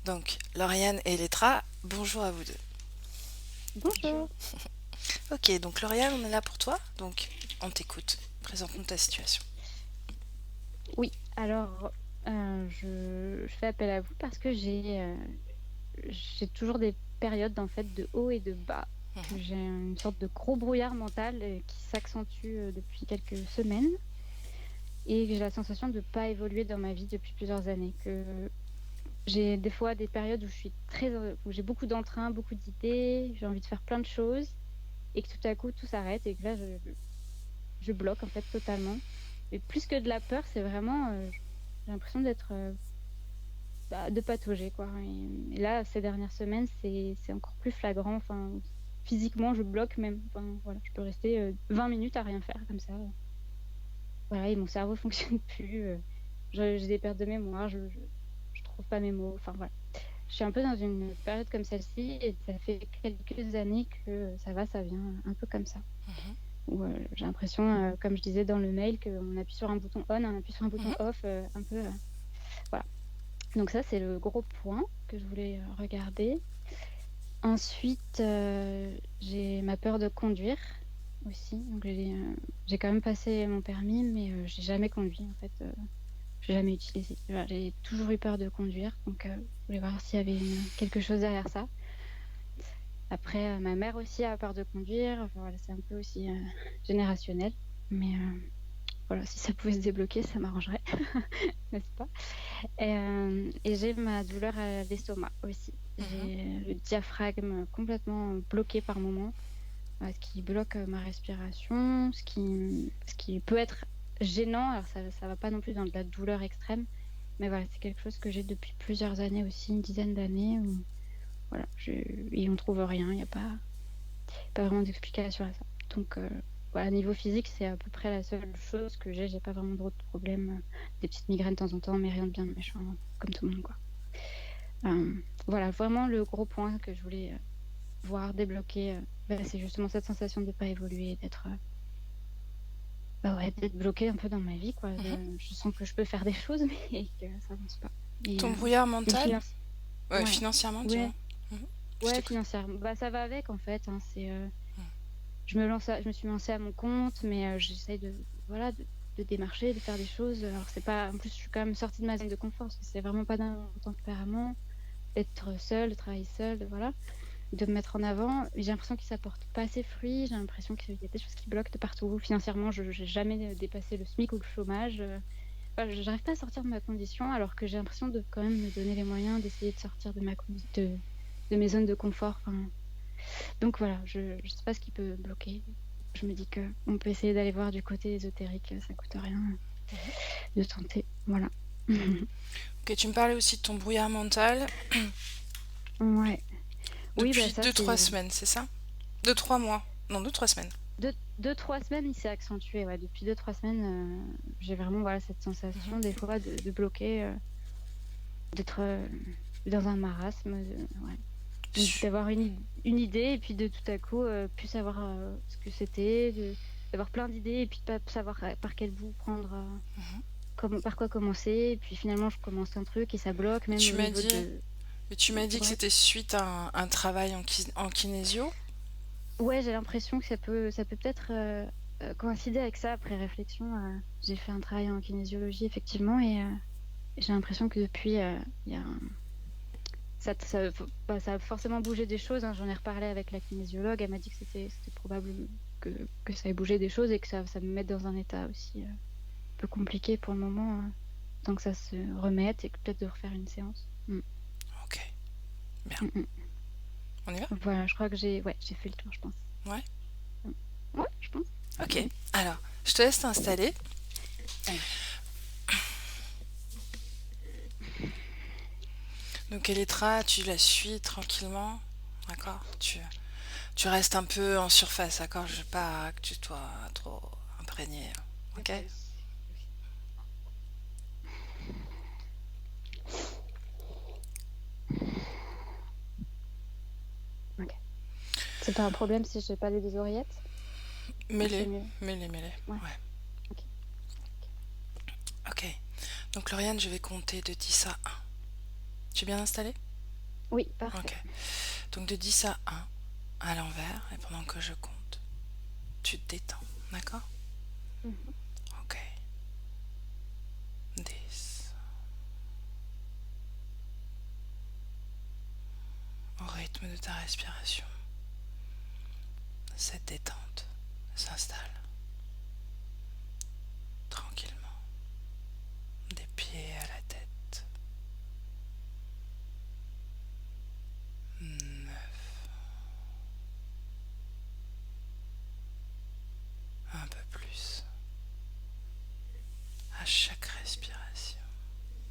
Donc, Lauriane et Letra, bonjour à vous deux. Bonjour. Ok, donc Lauriane, on est là pour toi, donc on t'écoute. Présente-nous ta situation. Oui, alors je fais appel à vous parce que j'ai toujours des périodes en fait de haut et de bas, que Mhm. j'ai une sorte de gros brouillard mental qui s'accentue depuis quelques semaines et que j'ai la sensation de ne pas évoluer dans ma vie depuis plusieurs années. Que j'ai des fois des périodes où je suis où j'ai beaucoup d'entrain, beaucoup d'idées, j'ai envie de faire plein de choses et que tout à coup tout s'arrête et que là je bloque en fait totalement. Et plus que de la peur, c'est vraiment, j'ai l'impression d'être, de patauger quoi. Et là, ces dernières semaines, c'est encore plus flagrant. Enfin, physiquement, je bloque même. Enfin, voilà, je peux rester 20 minutes à rien faire comme ça. Voilà, et mon cerveau fonctionne plus. J'ai des pertes de mémoire, je trouve pas mes mots. Enfin voilà, je suis un peu dans une période comme celle-ci et ça fait quelques années que ça va, ça vient un peu comme ça. Où, j'ai l'impression, comme je disais dans le mail, qu'on appuie sur un bouton on, on appuie sur un bouton Mhm. off, un peu. Voilà. Donc ça, c'est le gros point que je voulais regarder. Ensuite, j'ai ma peur de conduire aussi. Donc j'ai quand même passé mon permis, mais j'ai jamais conduit en fait. J'ai jamais utilisé. Voilà, j'ai toujours eu peur de conduire, donc je voulais voir s'il y avait quelque chose derrière ça. Après, ma mère aussi a peur de conduire. Enfin, voilà, c'est un peu aussi générationnel, mais voilà, si ça pouvait se débloquer, ça m'arrangerait, n'est-ce pas? Et j'ai ma douleur à l'estomac aussi. Mhm. J'ai le diaphragme complètement bloqué par moment, ce qui bloque ma respiration, ce qui peut être gênant. Alors ça va pas non plus dans de la douleur extrême, mais voilà, c'est quelque chose que j'ai depuis plusieurs années aussi, une dizaine d'années. Où, voilà, et on trouve rien, il n'y a pas vraiment d'explication à ça. Donc voilà, niveau physique, c'est à peu près la seule chose que j'ai. J'ai pas vraiment d'autres problèmes, des petites migraines de temps en temps, mais rien de bien méchant, comme tout le monde, quoi. Voilà, vraiment le gros point que je voulais voir débloquer, c'est justement cette sensation de ne pas évoluer, d'être bloqué un peu dans ma vie, quoi. Mhm. Je sens que je peux faire des choses, mais que ça avance pas. Ton Et, brouillard et mental? finance, Ouais, ouais, financièrement, dis-moi. ouais, Mhm. Je ouais, t'écoute. financièrement. Bah, ça va avec, en fait, hein, je me suis lancée à mon compte, mais j'essaye voilà, de démarcher, de faire des choses. Alors, c'est pas, en plus, je suis quand même sortie de ma zone de confort, parce que c'est vraiment pas dans mon tempérament d'être seule, de travailler seule, voilà, de me mettre en avant. J'ai l'impression que ça porte pas ses fruits. J'ai l'impression qu'il y a des choses qui bloquent de partout. Financièrement, je n'ai jamais dépassé le SMIC ou le chômage. Enfin, j'arrive pas à sortir de ma condition, alors que j'ai l'impression de quand même me donner les moyens d'essayer de sortir de mes zones de confort. Enfin, donc voilà, je ne sais pas ce qui peut bloquer. Je me dis que on peut essayer d'aller voir du côté ésotérique, ça coûte rien de tenter. Voilà. Ok, tu me parlais aussi de ton brouillard mental Ouais. Oui, bah depuis ça, 2-3 semaines, c'est ça? 2-3 mois. Non, 2-3 semaines. deux, trois semaines, il s'est accentué. Ouais. Depuis deux, trois semaines, j'ai vraiment voilà, cette sensation des fois de bloquer, d'être dans un marasme, ouais. Su- D'avoir une idée et puis de tout à coup plus savoir ce que c'était, d'avoir plein d'idées et puis de pas savoir par quel bout prendre, par quoi commencer. Et puis finalement, je commence un truc et ça bloque, même Tu au m'as niveau dit, de. tu m'as dit que Ouais, c'était suite à un travail en kinésio. ouais, j'ai l'impression que ça peut peut-être coïncider avec ça après réflexion. J'ai fait un travail en kinésiologie, effectivement, et j'ai l'impression que depuis, il y a ça a forcément bougé des choses, hein. J'en ai reparlé avec la kinésiologue. Elle m'a dit que c'était probable que ça ait bougé des choses et que ça me mette dans un état aussi un peu compliqué pour le moment, tant que ça se remette et que peut-être de refaire une séance. Ok, bien. Mm, mm. On y va? Voilà, je crois que j'ai fait le tour, je pense. Ouais. Mm. Ouais, je pense. Ok. Alors, je te laisse t'installer. Ça marche. Donc Elettra, tu la suis tranquillement. D'accord? Tu restes un peu en surface, d'accord? Je veux pas que tu sois trop imprégné. Ok? Ok. C'est pas un problème si je n'ai pas les deux oreillettes? Ou c'est Mêlée, mieux? mêlée, mêlée. Ouais, Ouais. ok. Ok. Donc Lauriane, je vais compter de 10 à 1. Tu es bien installée? Oui, parfait. Ok. Donc de 10 à 1 à l'envers, et pendant que je compte, tu te détends. D'accord? Mhm. Ok. 10. Au rythme de ta respiration, cette détente s'installe tranquillement, des pieds à la tête. 9. Un peu plus. À chaque respiration,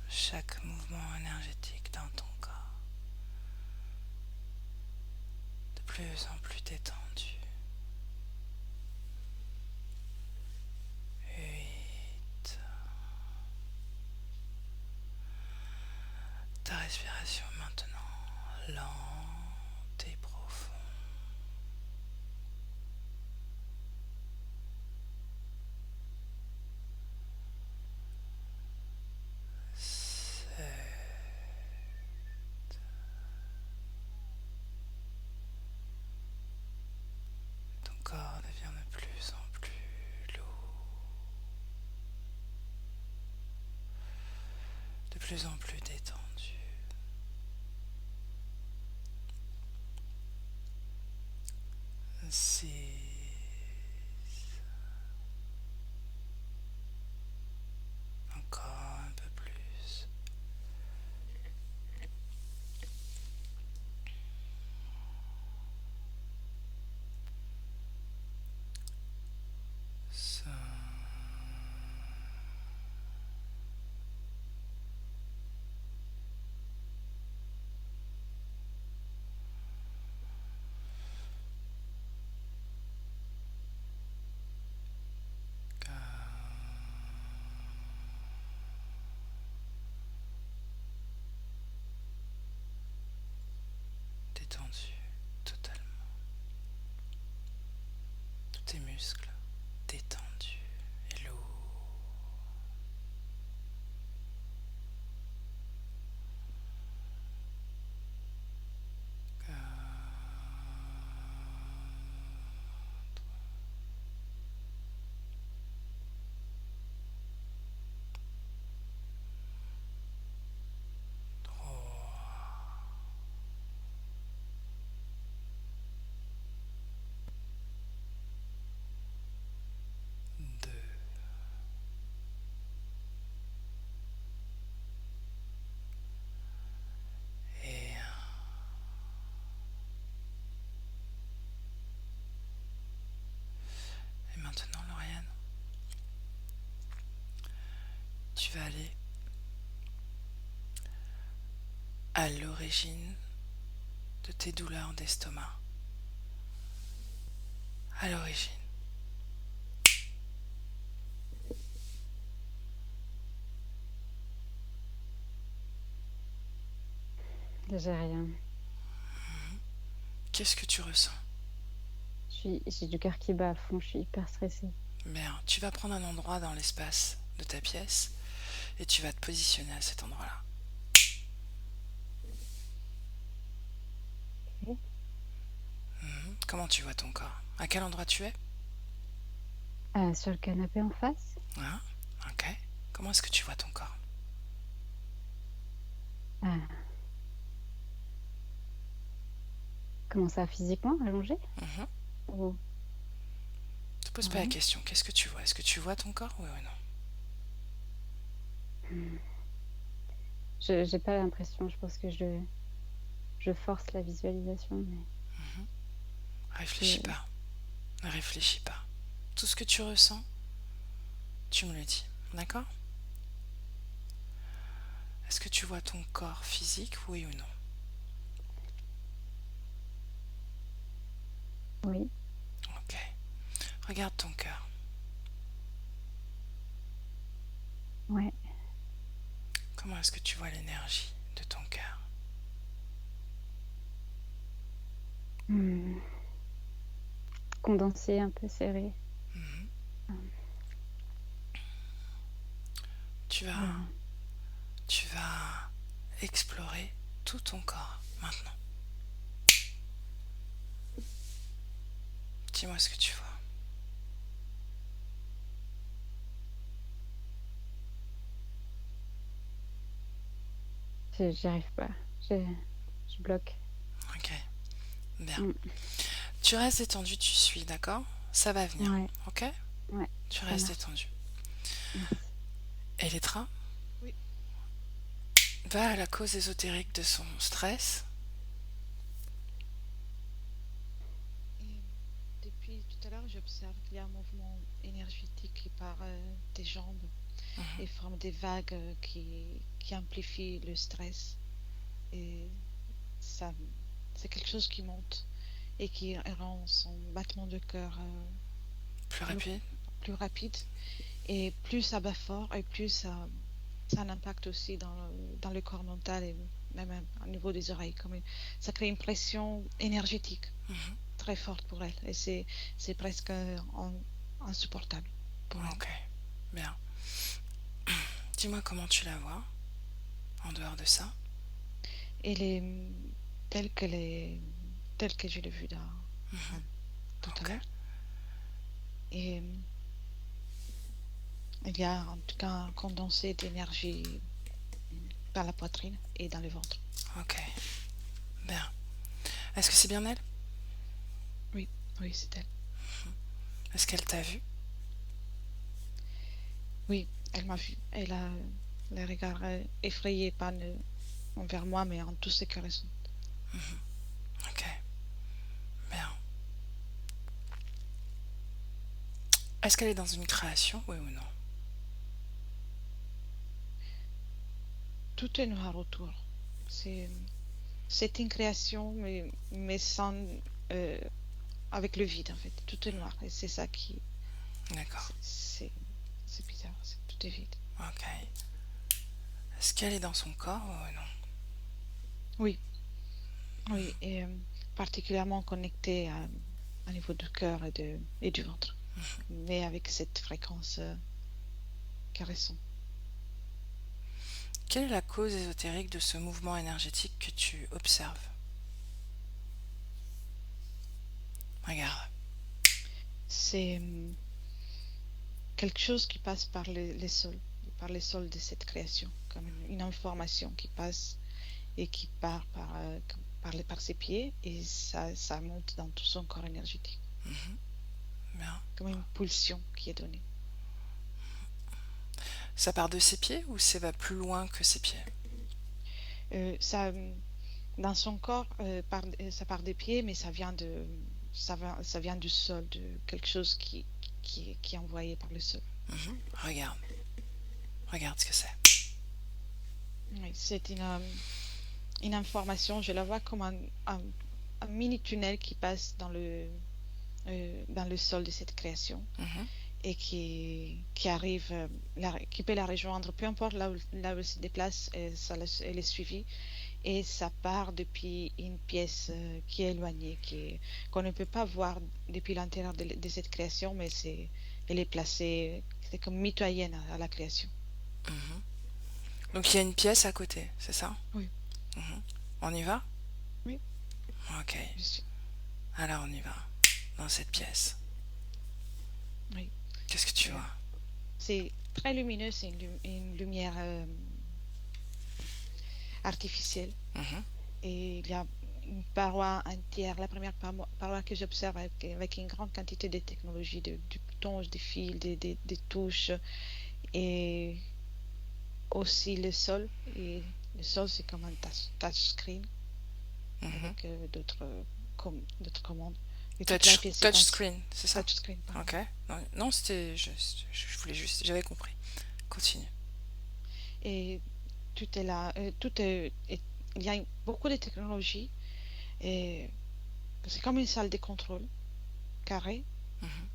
chaque mouvement énergétique dans ton corps, de plus en plus détendu. 8. Ta respiration maintenant, lente et profonde. 7. Ton corps devient de plus en plus lourd, de plus en plus détendu. 6. Encore un peu plus. 5. Détendu totalement. Tous tes muscles détendus et lourds. 3, 2 et 1. Et maintenant, Lauriane, tu vas aller à l'origine de tes douleurs d'estomac. À l'origine. J'ai rien. Qu'est-ce que tu ressens? J'ai du cœur qui bat à fond, je suis hyper stressée. Bien, tu vas prendre un endroit dans l'espace de ta pièce et tu vas te positionner à cet endroit-là. Ok. Comment tu vois ton corps? À quel endroit tu es? Sur le canapé en face. Hein? Ok. Comment est-ce que tu vois ton corps? Ah, comment ça, physiquement, allongé? Mhm. Ou- Te pose pas la Ouais. question. Qu'est-ce que tu vois? Est-ce que tu vois ton corps? Oui ou non? Hmm. J'ai pas l'impression, je pense que je force la visualisation, mais Réfléchis je... pas. Ne réfléchis pas. Tout ce que tu ressens, tu me le dis. D'accord? Est-ce que tu vois ton corps physique? Oui ou non? Oui, Ok. Regarde ton cœur. ouais. Comment est-ce que tu vois l'énergie de ton cœur? Hmm. Condensé, un peu serré. Mhm. Hmm. Tu vas, Voilà. tu vas explorer tout ton corps. Maintenant, dis-moi ce que tu vois. J'y arrive pas. Je, je bloque. Ok, bien. Mm. Tu restes détendu, tu suis, d'accord? Ça va venir, Ouais, ok? ouais, Tu ça restes marche. détendu. Merci. Et Elettra Oui. va à la cause ésotérique de son stress. Et depuis tout à l'heure, j'observe qu'il y a un mouvement énergétique qui part des jambes Mhm. et forme des vagues qui amplifient le stress. Et ça, c'est quelque chose qui monte et qui rend son battement de cœur Plus plus, rapide. plus rapide. Et plus ça bat fort et plus ça a un impact aussi dans le corps mental et même au niveau des oreilles. Ça crée une pression énergétique Mhm. très forte pour elle. Et c'est presque insupportable pour elle. Ok, bien. Dis-moi comment tu la vois en dehors de ça. Elle est telle qu'elle est, telle que je l'ai vue Mhm. tout à Ok, l'heure. Et il y a en tout cas un condensé d'énergie dans la poitrine et dans le ventre. ok, bien. Est-ce que c'est bien elle? Oui, oui, c'est elle. Est-ce qu'elle t'a vu? Oui, elle m'a vue. Elle a le regard effrayé, pas envers moi, mais en tout ce qu'elle ressent. Ok, bien. Est-ce qu'elle est dans une création, oui ou non? Tout est noir autour. C'est, c'est une création, mais sans, euh, avec le vide, en fait. Tout est noir. Et c'est ça qui, D'accord, c'est bizarre. Tout est vide. ok. Est-ce qu'elle est dans son corps, oui ou non? Oui, oui. Et particulièrement connecté au niveau du cœur et du ventre. Mais avec cette fréquence caressante. Quelle est la cause ésotérique de ce mouvement énergétique que tu observes? Regarde. C'est quelque chose qui passe par les sols de cette création, comme une information qui passe et qui part par ses pieds et ça monte dans tout son corps énergétique, Mhm. Bien. comme une pulsion qui est donnée. Ça part de ses pieds ou ça va plus loin que ses pieds? Ça, dans son corps, ça part des pieds, mais ça vient du sol, de quelque chose qui est envoyé par le sol. Mhm. Regarde. Regarde ce que c'est. Oui, c'est une information, je la vois comme un mini tunnel qui passe dans le sol de cette création Mhm. et qui arrive, qui peut la rejoindre, peu importe là où elle se déplace, elle est suivie et ça part depuis une pièce qui est éloignée, qu'on ne peut pas voir depuis l'intérieur de cette création, mais elle est placée, c'est comme mitoyenne à la création. Mhm. Donc il y a une pièce à côté, c'est ça? Oui, Mhm. On y va? oui, Ok. je suis, Alors on y va. Dans cette oui, pièce. oui. Qu'est-ce que tu Euh, vois? c'est très lumineux, c'est une lumière artificielle. Mhm. Et il y a une paroi entière, la première paroi que j'observe avec une grande quantité de technologies, du bouton, des fils, des touches, et aussi le sol. Et le sol, c'est comme un touchscreen Mhm. avec d'autres commandes. Et toute la Touch, pièce est touch en screen, c'est ça? touchscreen, pardon. Ok. Non, non, c'était. Je voulais juste. J'avais compris. Continue. Et tout est là, il y a beaucoup de technologies, et c'est comme une salle de contrôle carrée Mhm.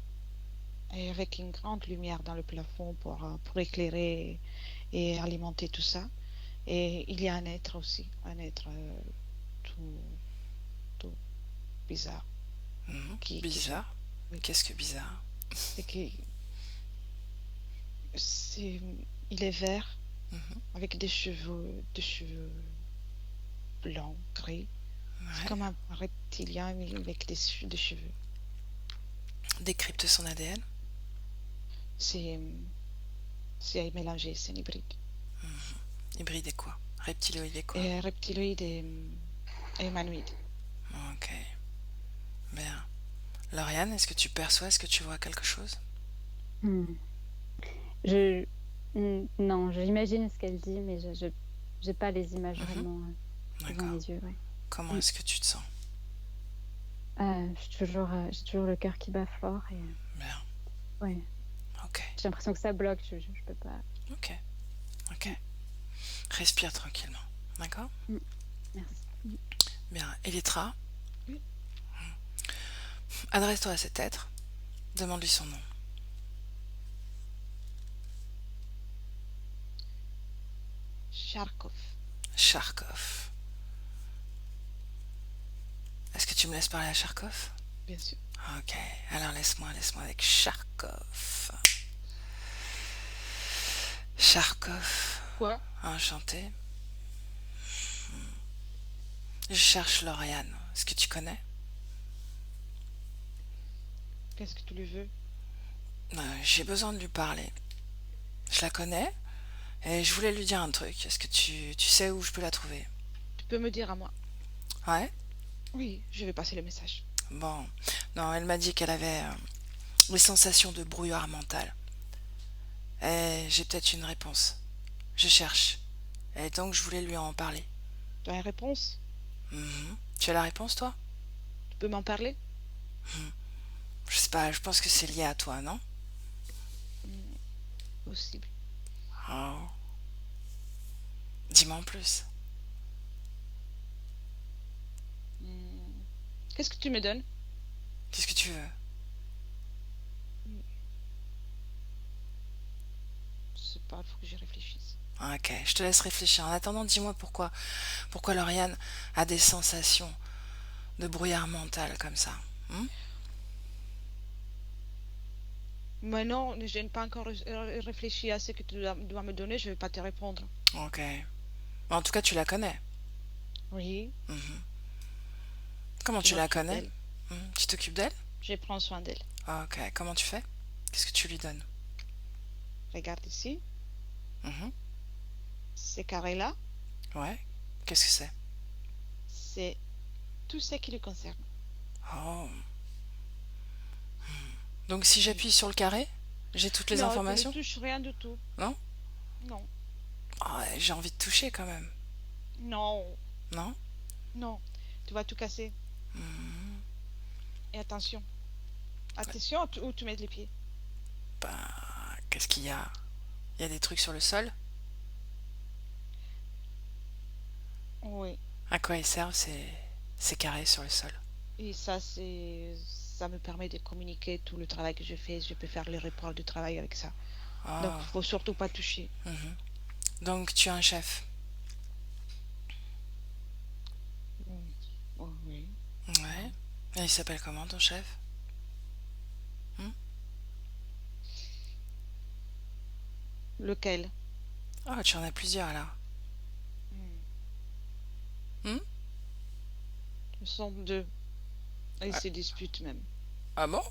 et avec une grande lumière dans le plafond pour éclairer et alimenter tout ça. Et il y a un être aussi, un être tout, tout bizarre Mhm. qui gère. Bizarre. Oui. Qu'est-ce que bizarre? C'est que c'est, il est vert Mhm. avec des cheveux blanc, gris. C'est Ouais. comme un reptilien mais avec des cheveux. Décrypte son ADN. C'est mélangé, c'est un hybride. Hybride et quoi? Reptiloïde et quoi? Et reptiloïde et humanoïde. Ok, bien. Lauriane, est-ce que tu perçois, est-ce que tu vois quelque chose? Hmm. Je... Non, j'imagine ce qu'elle dit, mais je j'ai pas les images vraiment devant D'accord. les yeux. Ouais. Comment est-ce que tu te sens? J'ai toujours le cœur qui bat fort et Bien. ouais, Ok, j'ai l'impression que ça bloque. Je peux pas. ok, ok. Mm, Respire tranquillement. D'accord? mm, merci. Bien. Elytra, Oui. adresse-toi à cet être. Demande-lui son nom. Charkov, Charkov. Est-ce que tu me laisses parler à Charkov? bien sûr. Ok, alors laisse-moi avec Charkov. Charkov, Quoi? enchanté. Je cherche Lauriane. Est-ce que tu connais? Qu'est-ce que tu lui veux? J'ai besoin de lui parler. Je la connais et je voulais lui dire un truc. Est-ce que tu sais où je peux la trouver? Tu peux me dire à moi? Ouais? Oui, je vais passer le message. Bon. Non, elle m'a dit qu'elle avait des sensations de brouillard mental. Et j'ai peut-être une réponse. Je cherche. Et donc je voulais lui en parler. Tu as une réponse? Mhm. Tu as la réponse, toi? Tu peux m'en parler? Je sais pas, je pense que c'est lié à toi, non? Hmm, possible. Oh. Dis-moi en plus. Hmm, qu'est-ce que tu me donnes? Qu'est-ce que tu veux? Hmm, je sais pas, il faut que j'y réfléchisse. Ok, je te laisse réfléchir. En attendant, dis-moi pourquoi Lauriane a des sensations de brouillard mental comme ça. Hmm. Mais non, je n'ai pas encore réfléchi à ce que tu dois me donner, je ne vais pas te répondre. Ok. En tout cas, tu la connais. Oui, Mhm. Comment je tu la m'occupe connais? d'elle. Tu t'occupes d'elle? Je prends soin d'elle. Ok. Comment tu fais? Qu'est-ce que tu lui donnes? Regarde ici, Mhm. ces carrés-là, Ouais. Qu'est-ce que c'est? c'est tout ce qui lui concerne. Oh. Donc si Oui. j'appuie sur le carré, j'ai toutes les Non, tu ne informations? touches rien du tout. Non? Non, Oh, ouais, j'ai envie de toucher quand même. non, Non? non. Tu vas tout casser. Mhm. Et attention. Attention où tu mets les pieds. Bah, qu'est-ce qu'il y a? Il y a des trucs sur le sol? Oui. À quoi ils servent ces carrés sur le sol? Et ça me permet de communiquer tout le travail que je fais. Je peux faire les reports du travail avec ça. Donc, Oh. faut surtout pas toucher. Mhm. Donc tu as un chef? Mm. Oh, oui. Ouais. Et il s'appelle comment ton chef? Hmm. Lequel? Oh, tu en as plusieurs là. Mm. Hmm. Ils sont deux. Et ils Ah, se disputent même. ah bon?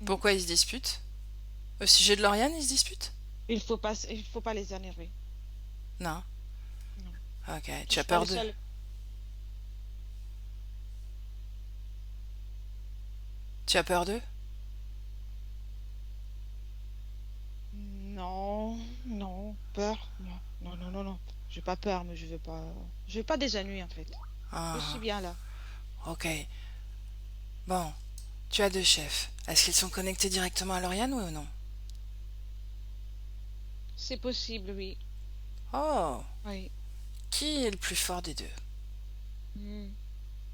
Mm. Pourquoi ils se disputent? Au sujet de Lauriane, ils se disputent? Il faut pas les énerver. Non. Non. Ok. Tu as Touche pas peur le d'eux? sol. Tu as peur d'eux? Non, non, peur. Non, non, non, non, non. J'ai pas peur, mais je veux pas des ennuis en fait. Je suis Ah, bien là. ok. Bon, tu as deux chefs. Est-ce qu'ils sont connectés directement à Lauriane ou non? C'est possible, oui. Oh, Oui. qui est le plus fort des deux? Mm.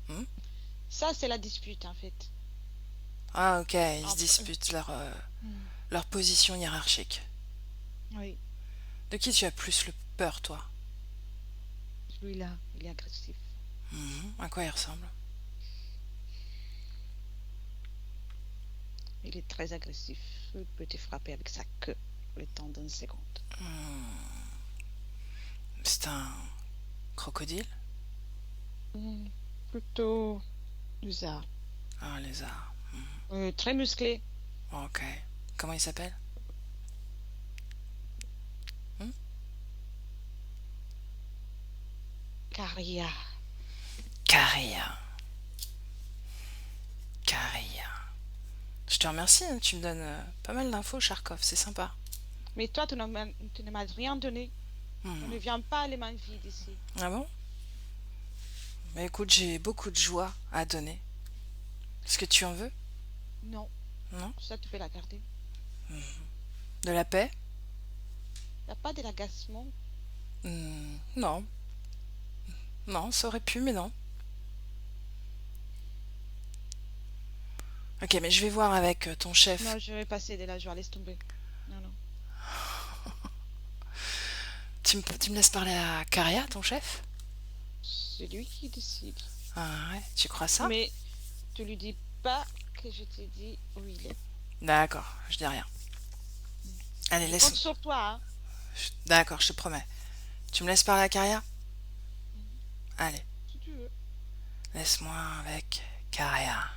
Hmm. Ça, c'est la dispute en fait. Ah, ok, ils se Entre eux. disputent Mm. leur position hiérarchique. Oui. De qui tu as plus le peur, toi? Celui-là, il est agressif. Mhm. À quoi il ressemble? Il est très agressif. Il peut te frapper avec sa queue le temps d'une seconde. Hmm. C'est un crocodile? Plutôt bizarre. Un lézard. Très musclé. Ok. Comment il s'appelle? Hmm. Caria. Caria. Caria. Je te remercie, hein, tu me donnes pas mal d'infos, Charkov, c'est sympa. Mais toi, tu ne m'as rien donné. On Hmm. ne vient pas les mains vides ici. Ah bon? Mais écoute, j'ai beaucoup de joie à donner. Est-ce que tu en veux? Non, Non? ça tu peux la garder. De la paix? Y a pas de l'agacement. Non. Non, ça aurait pu, mais non. Ok, mais je vais voir avec ton chef. Non, je vais passer de la joie, laisse tomber. Non, non. Tu me laisses parler à Caria, ton chef? C'est lui qui décide. Ah ouais, tu crois ça? Mais tu lui dis pas que je t'ai dit où il est. D'accord, je dis rien. Allez, Je laisse. compte sur toi, hein. D'accord, je te promets. Tu me laisses parler à Caria? Allez, Si tu veux. laisse-moi avec Caria.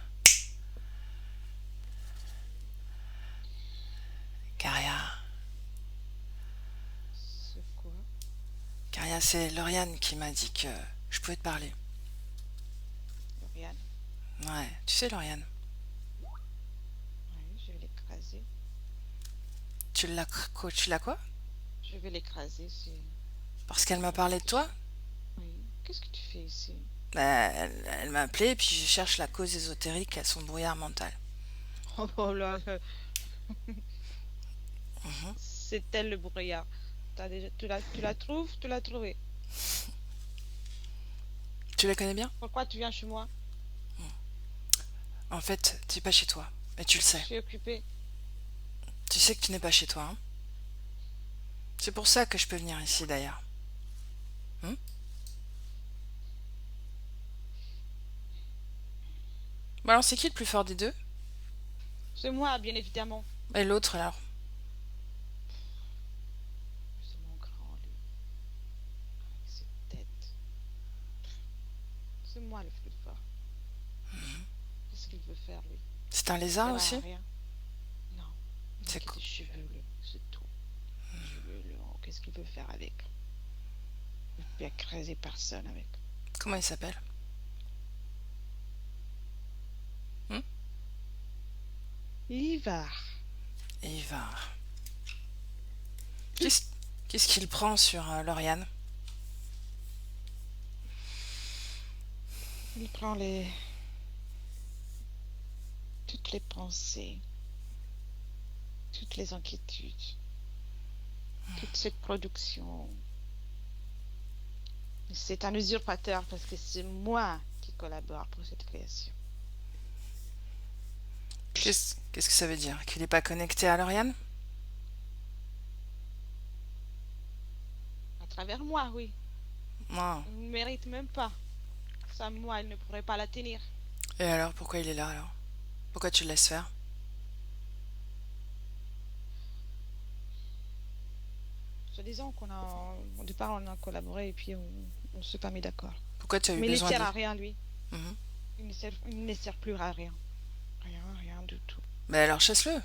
Caria. C'est quoi? Caria, c'est Lauriane qui m'a dit que je pouvais te parler. Lauriane. Ouais, tu sais, Lauriane. Oui, je vais l'écraser. Tu l'as quoi? Je vais l'écraser, c'est... Parce qu'elle m'a parlé de toi? Oui. Qu'est-ce que tu fais ici? Bah, elle m'a appelé et puis je cherche la cause ésotérique à son brouillard mental. Oh là, Mhm. c'est elle le brouillard. Tu la trouves? Tu l'as trouvé. Tu la connais bien? Pourquoi tu viens chez moi? En fait, tu n'es pas chez toi. Et tu le Je sais. suis occupée. Tu sais que tu n'es pas chez toi, hein? C'est pour ça que je peux venir ici d'ailleurs. Hmm. Bon alors c'est qui le plus fort des deux? C'est moi, bien évidemment. Et l'autre alors? C'est mon grand, lui. Avec cette tête. C'est moi le plus fort. Qu'est-ce qu'il veut faire, lui? C'est un Ça lézard va à aussi? rien. Non. C'est Il a quoi? des cheveux, c'est tout. Cheveux longs. Qu'est-ce qu'il veut faire avec? Il peut écraser personne avec. Comment il s'appelle? Hmm. Ivar. Ivar. Qu'est-ce qu'est-ce qu'il prend sur Lauriane? Il prend toutes les pensées, toutes les inquiétudes, toute cette production. C'est un usurpateur parce que c'est moi qui collabore pour cette création. Qu'est-ce que ça veut dire? Qu'il n'est pas connecté à Lauriane? À travers moi, oui. Non. Il ne mérite même pas. Sans moi, il ne pourrait pas la tenir. Et alors, pourquoi il est là alors? Pourquoi tu le laisses faire? Soi-disant au départ, on a collaboré et puis on ne s'est pas mis d'accord. Pourquoi tu as eu Mais il ne besoin sert de... à rien, lui. Mhm. Il ne sert plus à rien. Rien du tout. Mais alors chasse-le.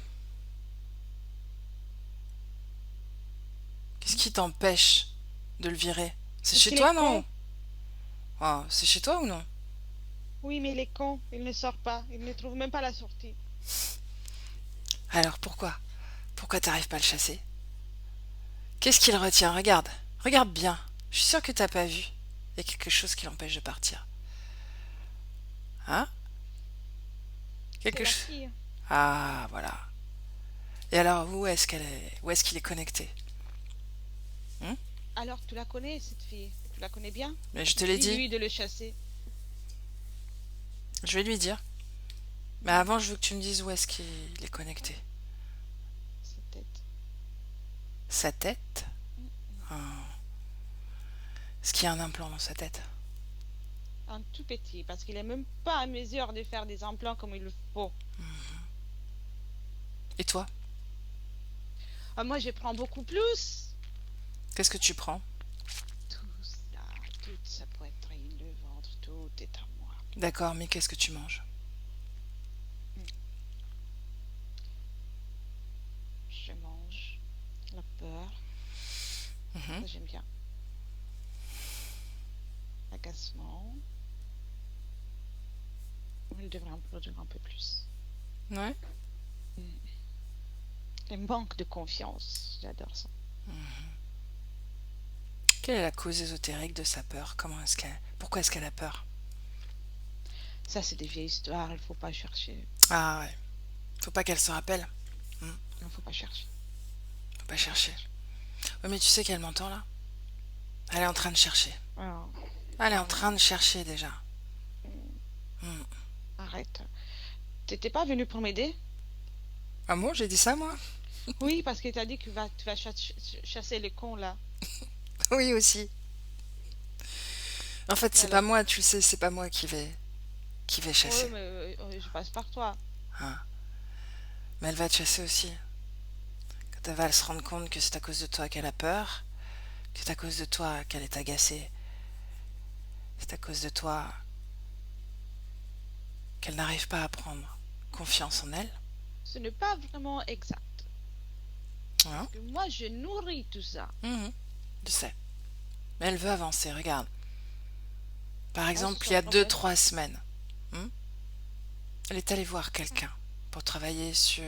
Qu'est-ce qui t'empêche de le virer? C'est Parce chez qu'il toi, est non? con. Ah, c'est chez toi ou non? Oui, mais il est con. Il ne sort pas. Il ne trouve même pas la sortie. Alors pourquoi? Pourquoi t'arrives pas à le chasser? Qu'est-ce qui le retient? Regarde. Regarde bien. Je suis sûre que t'as pas vu. Il y a quelque chose qui l'empêche de partir. Hein? C'est Quelque la chose. fille. Ah, voilà. Et alors, où est-ce qu'il est connecté? Hmm. Alors, tu la connais, cette fille? Tu la connais bien? Mais je te l'ai dit. Dis-lui de le chasser. Je vais lui dire. Mais avant, je veux que tu me dises où est-ce qu'il est connecté. Cette tête. Sa tête? Ah. Est-ce qu'il y a un implant dans sa tête? Un tout petit, parce qu'il est même pas à mesure de faire des implants comme il le faut. Et toi? Ah, moi, je prends beaucoup plus. Qu'est-ce que tu prends? Tout ça, toute sa poitrine, le ventre, tout est à moi. D'accord, mais qu'est-ce que tu manges? Je mange la peur, Mhm. ça j'aime bien. L'agacement, il devrait en produire un peu plus. Ouais. Le manque de confiance, j'adore ça. Quelle est la cause ésotérique de sa peur? Pourquoi est-ce qu'elle a peur? Ça, c'est des vieilles histoires, il faut pas chercher. Ah ouais. Faut pas qu'elle se rappelle. Hmm. Il faut pas chercher. Faut pas Faut pas chercher. chercher. Ouais, mais tu sais qu'elle m'entend là? Elle est en train de chercher. Alors, Elle est en alors, train de chercher déjà. Hmm. arrête. T'étais pas venu pour m'aider? Ah bon, j'ai dit ça moi? Oui, parce que t'as dit que tu vas chasser les cons là. Oui aussi. En fait, Et c'est pas alors? moi, tu le sais, c'est pas moi qui vais Oui, chasser. mais je passe par toi. Hein. Mais elle va te chasser aussi. Quand elle va se rendre compte que c'est à cause de toi qu'elle a peur, que c'est à cause de toi qu'elle est agacée, c'est à cause de toi qu'elle n'arrive pas à prendre confiance en elle. Ce n'est pas vraiment exact. Hein. Parce que moi, je nourris tout ça. Mhm. Je sais. Mais elle veut avancer, regarde. Par Oh, c'est exemple, il y son a deux, problème. trois semaines, hmm, elle est allée voir quelqu'un pour travailler sur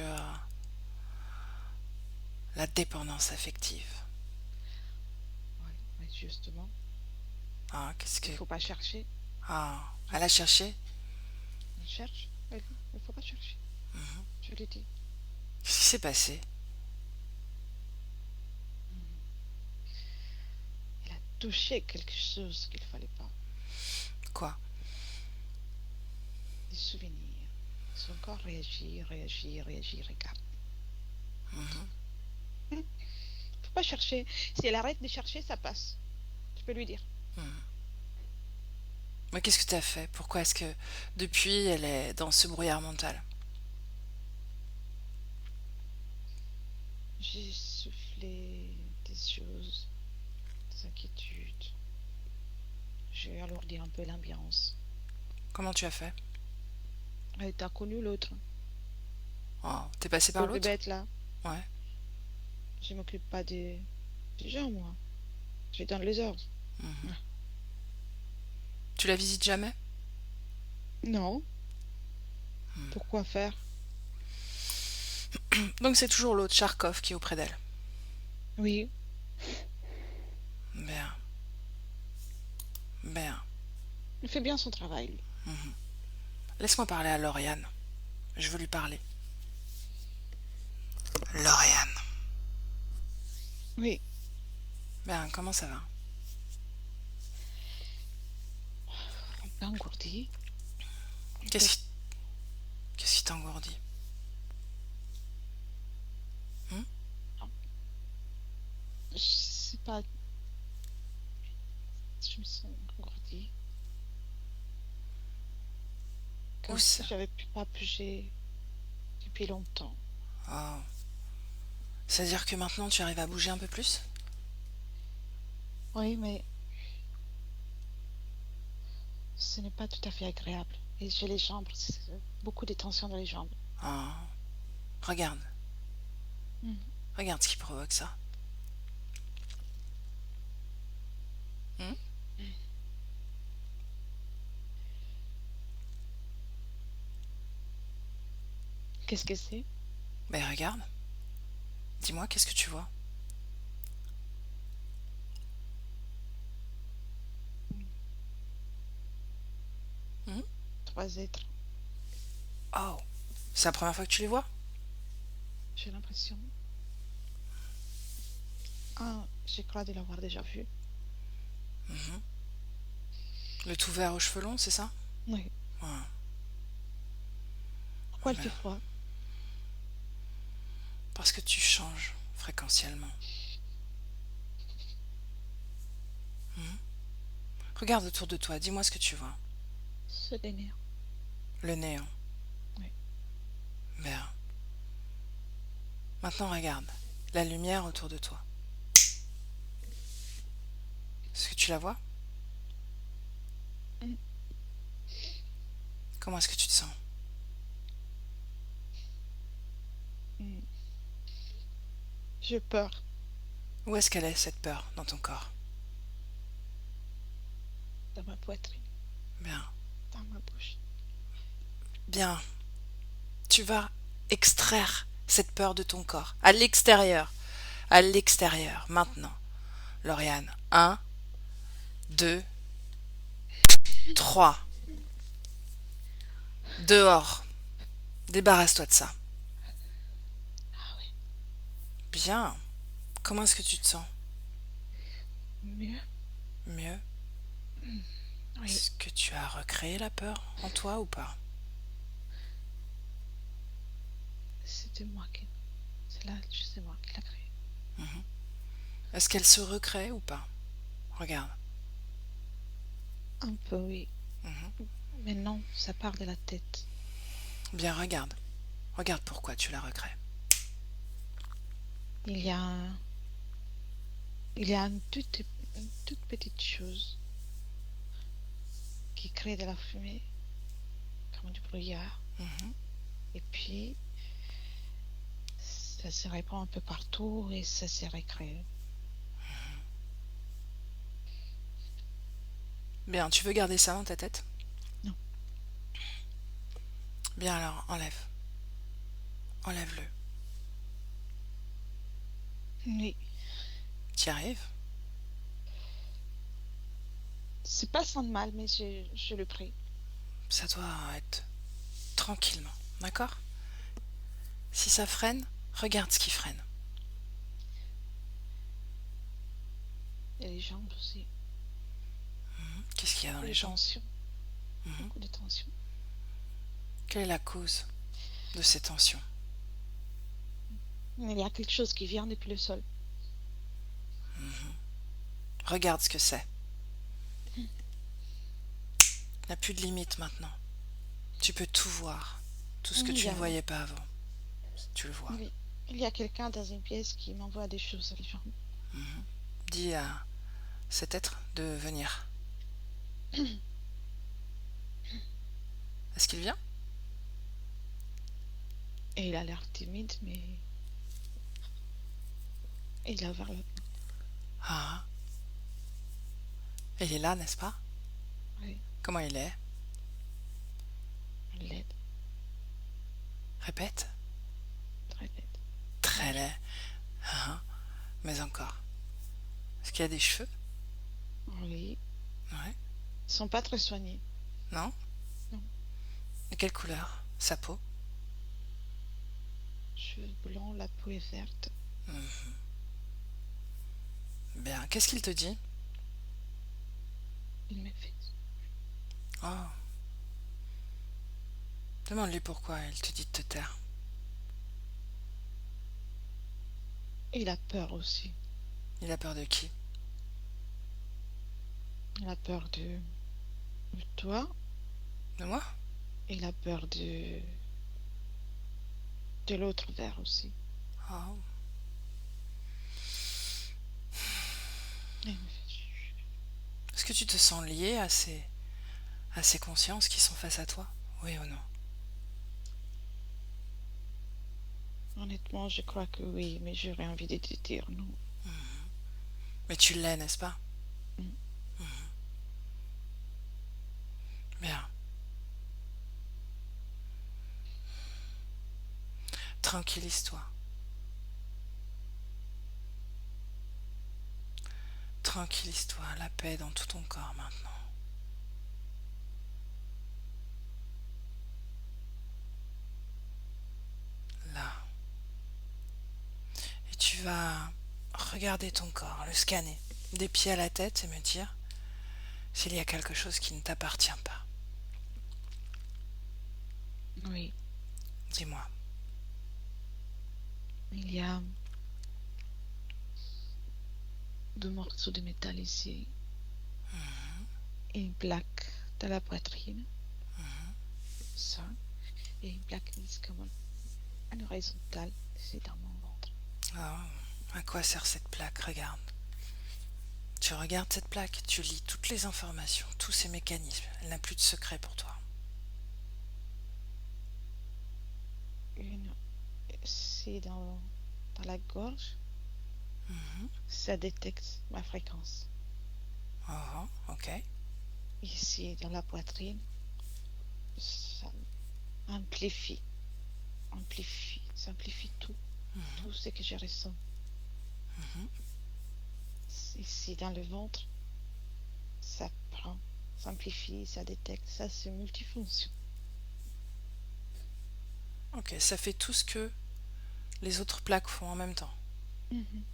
la dépendance affective. Oui, mais justement, Ah, qu'est-ce que... il faut pas chercher. Ah, elle a cherché. On cherche. Il faut pas chercher. Je l'ai dit. Qu'est-ce qui s'est passé? Elle a touché quelque chose qu'il fallait pas. Quoi? Des souvenirs. Son corps réagit, réagit, réagit, regarde. Faut pas chercher. Si elle arrête de chercher, ça passe. Tu peux lui dire. Mais qu'est-ce que t'as fait? Pourquoi est-ce que depuis elle est dans ce brouillard mental? J'ai soufflé des choses, des inquiétudes. J'ai alourdi un peu l'ambiance. Comment tu as fait? Et t'as connu l'autre. Oh, t'es passé par Le l'autre? bête là. Ouais. Je m'occupe pas des gens, moi. Je donne les ordres. Tu la visites jamais? Non. Pourquoi faire? Donc c'est toujours l'autre, Charkov, qui est auprès d'elle. Oui. Bien. Bien. Il fait bien son travail, lui. Laisse-moi parler à Lauriane. Je veux lui parler. Lauriane. Oui. Bien, comment ça va? Un peu engourdi. Qu'est-ce qui... Qu'est-ce qui t'engourdit? Je sais pas. Je me sens engourdie. Où Comme ça? si j'avais pas bougé depuis longtemps. Oh. C'est-à-dire que maintenant tu arrives à bouger un peu plus? Oui, mais ce n'est pas tout à fait agréable. Et j'ai les jambes, beaucoup de tension dans les jambes. Oh. Regarde. Mhm. Regarde ce qui provoque ça. Hmm. Qu'est-ce que c'est? Ben regarde. Dis-moi, qu'est-ce que tu vois? Hmm. 3 êtres. Oh. C'est la première fois que tu les vois? J'ai l'impression. Ah, je crois de l'avoir déjà vu. Le tout vert aux cheveux longs, c'est ça? Oui. Ouais. Pourquoi il Ben, fait froid? parce que tu changes fréquentiellement. Regarde autour de toi, dis-moi ce que tu vois. Ce néant. Le néant. Oui. Bien. Maintenant regarde. La lumière autour de toi. Est-ce que tu la vois? Comment est-ce que tu te sens? Hmm. J'ai peur Où est-ce qu'elle est, cette peur, dans ton corps? dans ma poitrine, Bien. dans ma bouche. Bien. Tu vas extraire cette peur de ton corps. À l'extérieur, maintenant. Lauriane, un, 2, 3. Dehors. Débarrasse-toi de ça. Ah oui, Bien. Comment est-ce que tu te sens? mieux. Mieux? Oui, Est-ce que tu as recréé la peur en toi ou pas? c'était moi qui. C'est là, c'est moi qui l'a créé. Est-ce qu'elle se recrée ou pas? Regarde. Un peu, oui. Mhm. Mais non, ça part de la tête. Bien, regarde. Regarde pourquoi tu la recrées. Il y a un- il y a une toute petite chose qui crée de la fumée, comme du brouillard. Mhm. Et puis, ça se répand un peu partout et ça se recrée. Bien, tu veux garder ça dans ta tête? Non, Bien, alors, enlève. Enlève-le. oui. T'y arrives? C'est pas sans mal, mais je le prie. Ça doit être tranquillement, d'accord? Si ça freine, regarde ce qui freine. Et les jambes aussi. Qu'est-ce qu'il y a dans Beaucoup les de jambes? tension. Mhm. Beaucoup de tension. Quelle est la cause de ces tensions? Il y a quelque chose qui vient depuis le sol. Regarde ce que c'est. Il n'y a plus de limite maintenant. Tu peux tout voir. Tout ce que Il tu y ne a, voyais pas avant. Tu le vois. oui, il y a quelqu'un dans une pièce qui m'envoie des choses à les jambes. Dis à cet être de venir. Est-ce qu'il vient? Et il a l'air timide, mais il a ouvert la porte. Ah, il est là, n'est-ce pas? Oui, Comment il est? il l'aide. Répète. Très laide. Très laid. Ah, mais encore. Est-ce qu'il y a des cheveux? Oui, Ouais. ils sont pas très soignés. Non? Non, Et quelle couleur? Sa peau? cheveux blancs, la peau est verte. Bien. Qu'est-ce qu'il te dit? Il me fait. Oh. Demande-lui pourquoi il te dit de te taire. Il a peur aussi. Il a peur de qui? Il a peur de toi. De moi? Il a peur de l'autre verre aussi. Oh. Il me fait. Chut. Est-ce que tu te sens lié à ces consciences qui sont face à toi? Oui ou non? Honnêtement, je crois que oui, mais j'aurais envie de te dire non. Mais tu l'es, n'est-ce pas? Mm. Bien. Tranquillise-toi. Tranquillise-toi. La paix dans tout ton corps maintenant. Là. Et tu vas regarder ton corps, le scanner, des pieds à la tête et me dire s'il y a quelque chose qui ne t'appartient pas. Oui, Dis-moi. il y a 2 morceaux de métal ici et une plaque dans la poitrine. Ça. Et une plaque mise comme en horizontale. C'est dans mon ventre. Oh, à quoi sert cette plaque? Regarde. Tu regardes cette plaque, tu lis toutes les informations, tous ces mécanismes. Elle n'a plus de secret pour toi. c'est dans la gorge, Mhm. ça détecte ma fréquence. Oh, ok. Ici, dans la poitrine, ça amplifie, ça amplifie tout, tout ce que je ressens. Mhm. Ici, dans le ventre, ça prend, ça amplifie, ça détecte, ça c'est multifonction. Ok, ça fait tout ce que les autres plaques font en même temps. Mhm.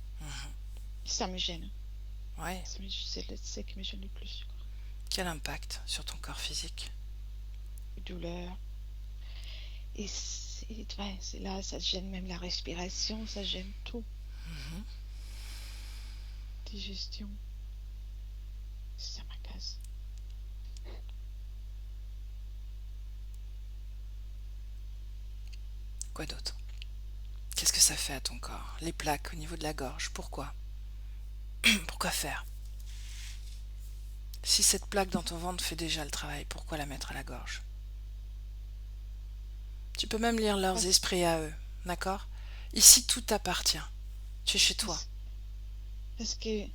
Ça me gêne. Ouais. C'est ce qui me gêne le plus. Quoi. Quel impact sur ton corps physique? Douleur. Et c'est là, ça gêne même la respiration, ça gêne tout. Digestion. Ça m'agace. Quoi d'autre? Qu'est-ce que ça fait à ton corps? Les plaques au niveau de la gorge, pourquoi? Pourquoi faire? Si cette plaque dans ton ventre fait déjà le travail, pourquoi la mettre à la gorge? Tu peux même lire leurs Parce, esprits à eux, d'accord? Ici, tout t'appartient. Tu es chez toi. parce, parce que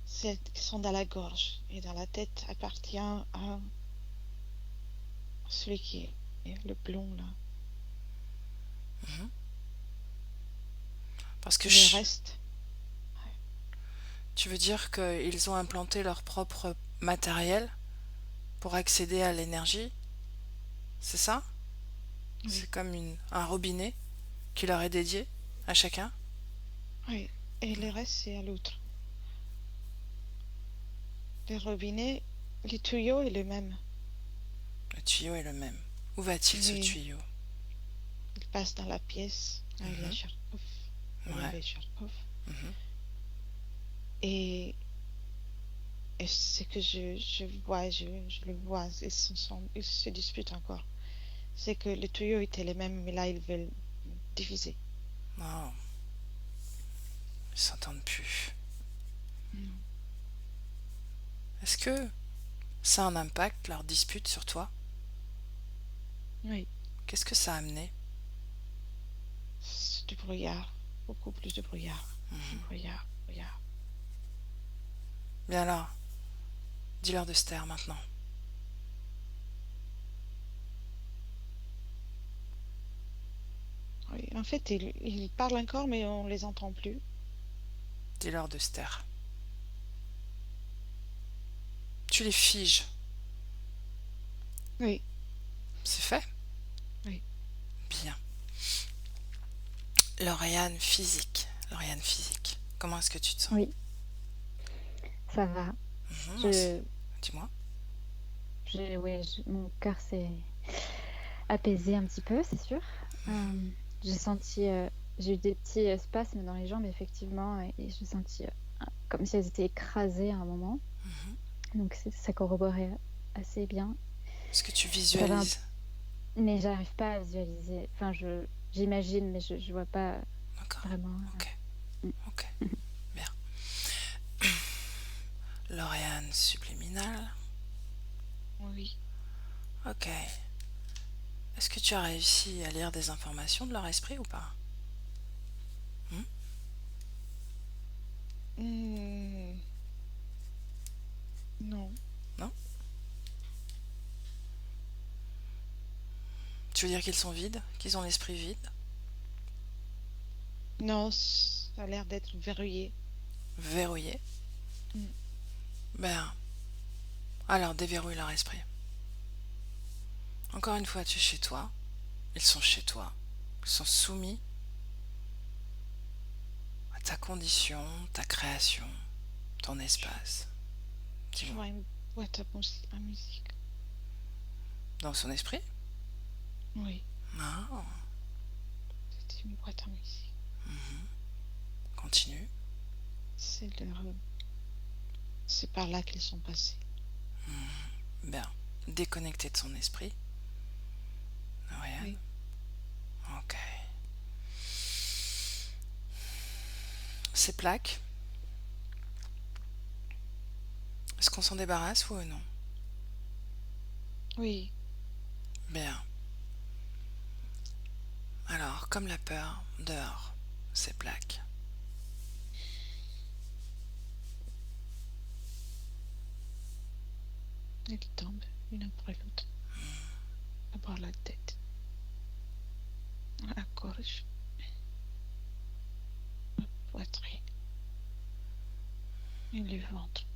celles qui sont dans la gorge et dans la tête appartient à celui qui est le blond là. Parce que Et le reste, tu veux dire qu'ils ont implanté leur propre matériel pour accéder à l'énergie? C'est ça? C'est oui, comme un robinet qui leur est dédié à chacun? oui. Et le reste, c'est à l'autre. Le robinet, le tuyau est le même. Le tuyau est le même. Où va-t-il ce Oui, tuyau? il passe dans la pièce avec la Mhm. Charkov, Ouais. les Charkov. Mhm. Et, et ce que je vois, je le vois, ils se disputent encore. C'est que le tuyau était le même, mais là, ils veulent diviser. Non, ils s'entendent plus. Non. Est-ce que ça a un impact, leur dispute, sur toi? Oui, Qu'est-ce que ça a amené? c'est du brouillard, beaucoup plus de brouillard. Brouillard, brouillard. Bien alors, dis-leur de se taire maintenant. Oui, en fait, ils parlent encore, mais on les entend plus. Dis-leur de se taire. Tu les figes. Oui, C'est fait? oui. Bien. Lauriane physique. Lauriane physique. Comment est-ce que tu te sens? Oui, ça va. Mhm. Je, Dis-moi. ouais, mon cœur s'est apaisé un petit peu, c'est sûr. J'ai senti, j'ai eu des petits spasmes dans les jambes, effectivement, et j'ai senti comme si elles étaient écrasées à un moment. Donc ça corroborait assez bien. Est-ce que tu Ça va, visualises? mais j'arrive pas à visualiser. Enfin, j'imagine, mais je vois pas D'accord. vraiment. Ok. Mm. Ok. Bien. Lauriane subliminale. Oui. Ok. Est-ce que tu as réussi à lire des informations de leur esprit ou pas? Hmm, non. Non? Tu veux dire qu'ils sont vides? Qu'ils ont l'esprit vide? Non, ça a l'air d'être verrouillé. Verrouillé? Mm. Ben, alors déverrouille leur esprit. Encore une fois, tu es chez toi. Ils sont chez toi. Ils sont soumis à ta condition, ta création, ton espace. Je Dis-moi. vois une boîte à musique. Dans son esprit? Oui, Non. c'est une boîte à musique. Continue. C'est par là qu'ils sont passés. Ben, déconnecté de son esprit. Rien. Oui. Ok. Ces plaques, est-ce qu'on s'en débarrasse ou non? Oui. Bien. Alors, comme la peur, dehors, ces plaques. Elles tombent une après l'autre. D'abord la tête, la gorge, la poitrine et le ventre.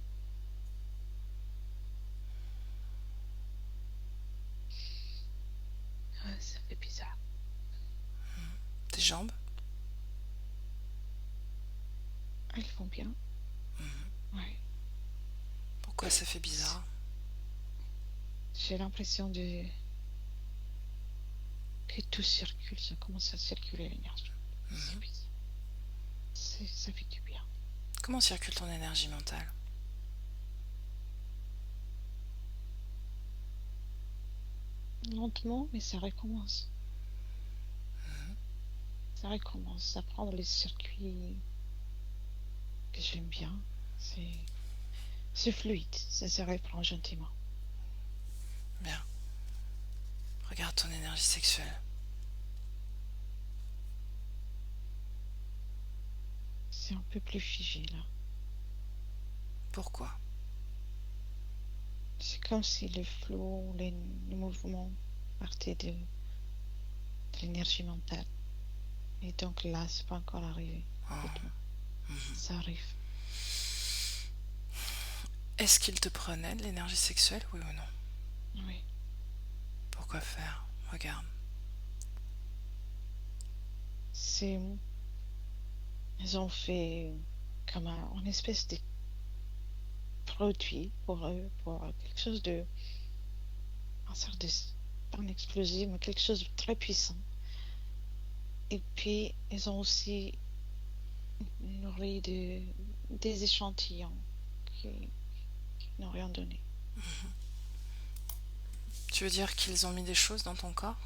Ah, ça fait bizarre. Tes jambes? Elles font bien. Ouais. Pourquoi ça fait bizarre? J'ai l'impression que tout circule, ça commence à circuler l'énergie. C'est bizarre. Ça fait du bien. Comment circule ton énergie mentale? Lentement, mais ça recommence. Ça recommence à prendre les circuits que j'aime bien. C'est fluide, ça se reprend gentiment. Bien. Regarde ton énergie sexuelle. C'est un peu plus figé là. Pourquoi? C'est comme si le flot, le mouvement partait de l'énergie mentale. Et donc là, c'est pas encore arrivé. Complètement. Ça arrive. Est-ce qu'il te prenait de l'énergie sexuelle, oui ou non? Oui. Pourquoi faire? Regarde. Ils ont fait comme une espèce de produit pour eux, pour quelque chose de, un sorte de, pas un explosif, mais quelque chose de très puissant. Et puis, ils ont aussi nourri des échantillons qui n'ont rien donné. Tu veux dire qu'ils ont mis des choses dans ton corps?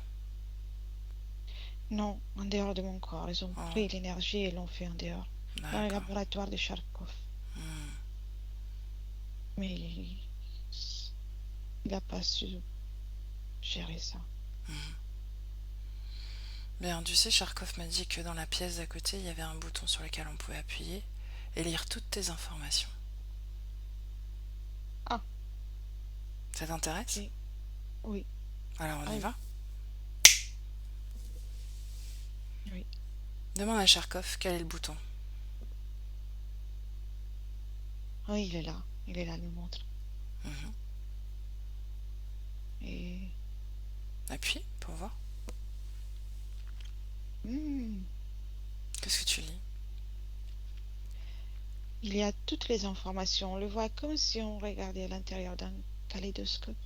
Non, en dehors de mon corps. Ils ont pris l'énergie et l'ont fait en dehors. Dans le laboratoire de Charkov. Mais il n'a pas su gérer ça. Bien, tu sais, Charkov m'a dit que dans la pièce d'à côté, il y avait un bouton sur lequel on pouvait appuyer et lire toutes tes informations. Ah. Ça t'intéresse? Oui. Alors on y va? Oui. Demande à Charkov quel est le bouton. Oui, il est là. Il est là, il me montre. Et... Appuie pour voir. Qu'est-ce que tu lis? Il y a toutes les informations. On le voit comme si on regardait à l'intérieur d'un kaléidoscope.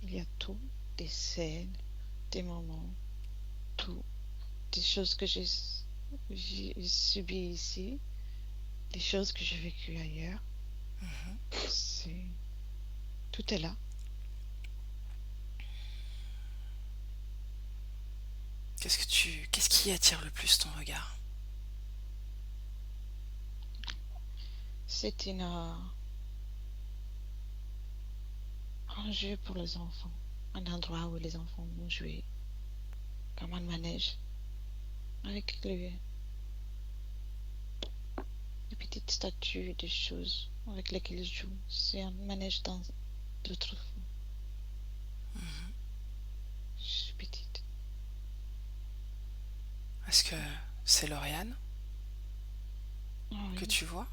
Il y a tout, des scènes, des moments, tout. Des choses que j'ai subies ici, des choses que j'ai vécues ailleurs. Tout est là. Qu'est-ce qui attire le plus ton regard? C'est un jeu pour les enfants. Un endroit où les enfants vont jouer. Comme un manège. Avec les petites statues, des choses avec lesquelles ils jouent. C'est un manège d'autrefois. Je suis petite. Est-ce que c'est Lauriane que tu vois?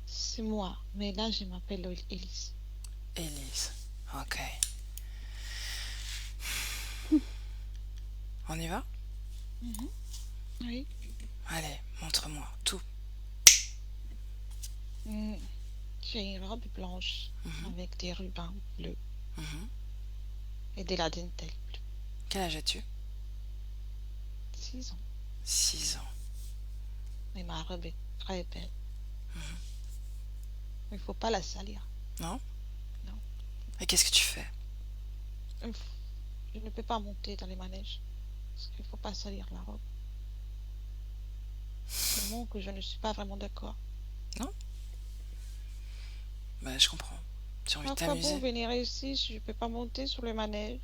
C'est moi, mais là je m'appelle Élise. Élise, ok. On y va? Oui. Allez, montre-moi tout. J'ai une robe blanche avec des rubans bleus et de la dentelle bleue. Quel âge as-tu? 6 ans. 6 ans. Et ma robe est très belle. Il ne faut pas la salir. Non? Non. Et qu'est-ce que tu fais? Je ne peux pas monter dans les manèges. Parce qu'il ne faut pas salir la robe. Seulement que je ne suis pas vraiment d'accord. Non? Bah, je comprends. Tu as envie de Pourquoi t'amuser. bon venir ici si je ne peux pas monter sur les manèges?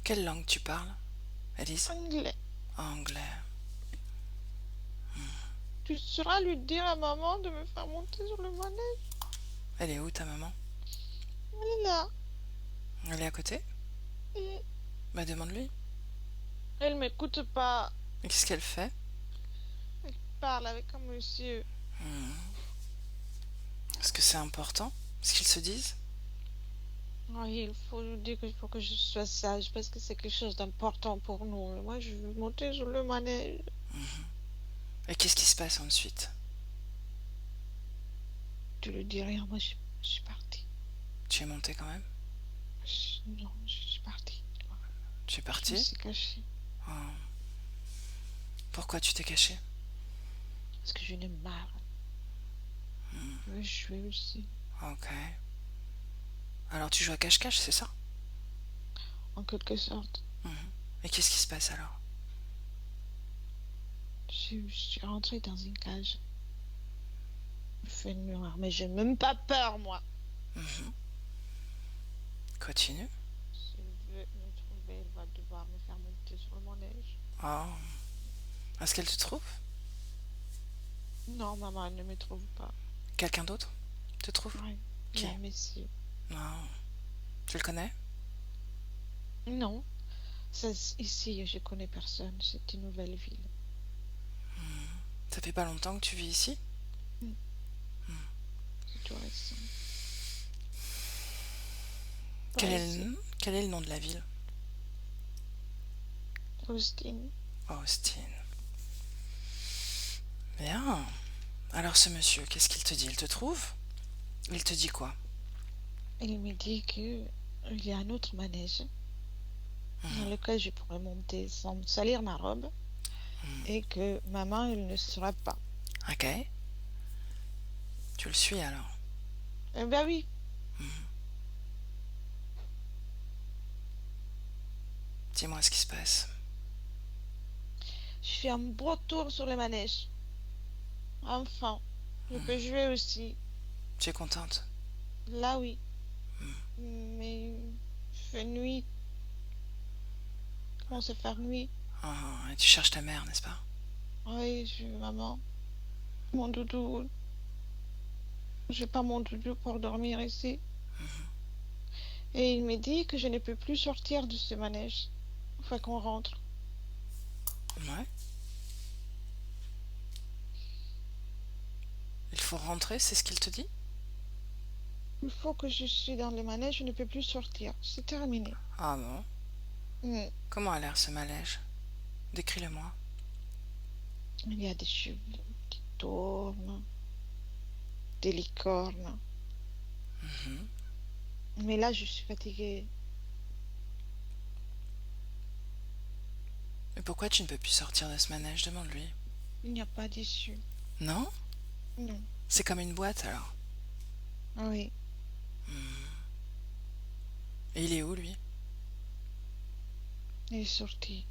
Quelle langue tu parles, Élise? Anglais. Anglais. Tu sauras lui dire à maman de me faire monter sur le manège. Elle est où ta maman? Elle est là. Elle est à côté? Et Bah demande-lui. elle m'écoute pas. Et qu'est-ce qu'elle fait? Elle parle avec un monsieur. Est-ce que c'est important ce qu'ils se disent? Ah, il faut lui dire qu'il faut que je sois sage parce que c'est quelque chose d'important pour nous. Moi, je veux monter sur le manège. Et qu'est-ce qui se passe ensuite? Tu lui dis rien, moi, je suis partie. Tu es monté quand même? Non, je suis partie. Tu es Je me parti? suis cachée Oh. Pourquoi tu t'es caché? parce que j'en ai marre. Je veux jouer aussi. Ok. Alors tu joues à cache-cache, c'est ça? En quelque sorte. Et qu'est-ce qui se passe alors? Je suis rentrée dans une cage. Je fais noir, mais j'ai même pas peur, moi. Continue. Si elle veut me trouver, elle va devoir me faire monter sur le manège. Oh. Est-ce qu'elle te trouve? Non, maman, elle ne me trouve pas. Quelqu'un d'autre te trouve? Ouais. Il y Qui? a un monsieur. Non. Tu le connais? Non, ici, je connais personne. C'est une nouvelle ville. Ça fait pas longtemps que tu vis ici? C'est tout récent. Quel Ouais, est c'est quel est le nom de la ville? Austin. Austin. Bien. Alors ce monsieur, qu'est-ce qu'il te dit? Il te trouve? Il te dit quoi? Il me dit que il y a un autre manège dans lequel je pourrais monter sans salir ma robe et que maman, elle ne sera pas. Ok. Tu le suis alors? Eh ben oui, Dis-moi ce qui se passe. je fais un beau tour sur le manège. Enfin, je peux jouer aussi. Tu es contente? Là, oui. Mais il fait nuit. Comment se faire nuit? Oh, et tu cherches ta mère, n'est-ce pas? Oui, maman. Mon doudou. J'ai pas mon doudou pour dormir ici. Et il me dit que je ne peux plus sortir de ce manège. Il faut qu'on rentre. Ouais. Il faut rentrer, c'est ce qu'il te dit? Il faut que je suis dans le manège, je ne peux plus sortir. C'est terminé. Ah bon? Mm. Comment a l'air ce manège? Décris-le-moi. Il y a des cheveux qui tournent, des licornes. Mais là, je suis fatiguée. Mais pourquoi tu ne peux plus sortir de ce manège? Demande-lui. Il n'y a pas d'issue. Non? Non. C'est comme une boîte alors. Oui. Et il est où lui? Il est sorti.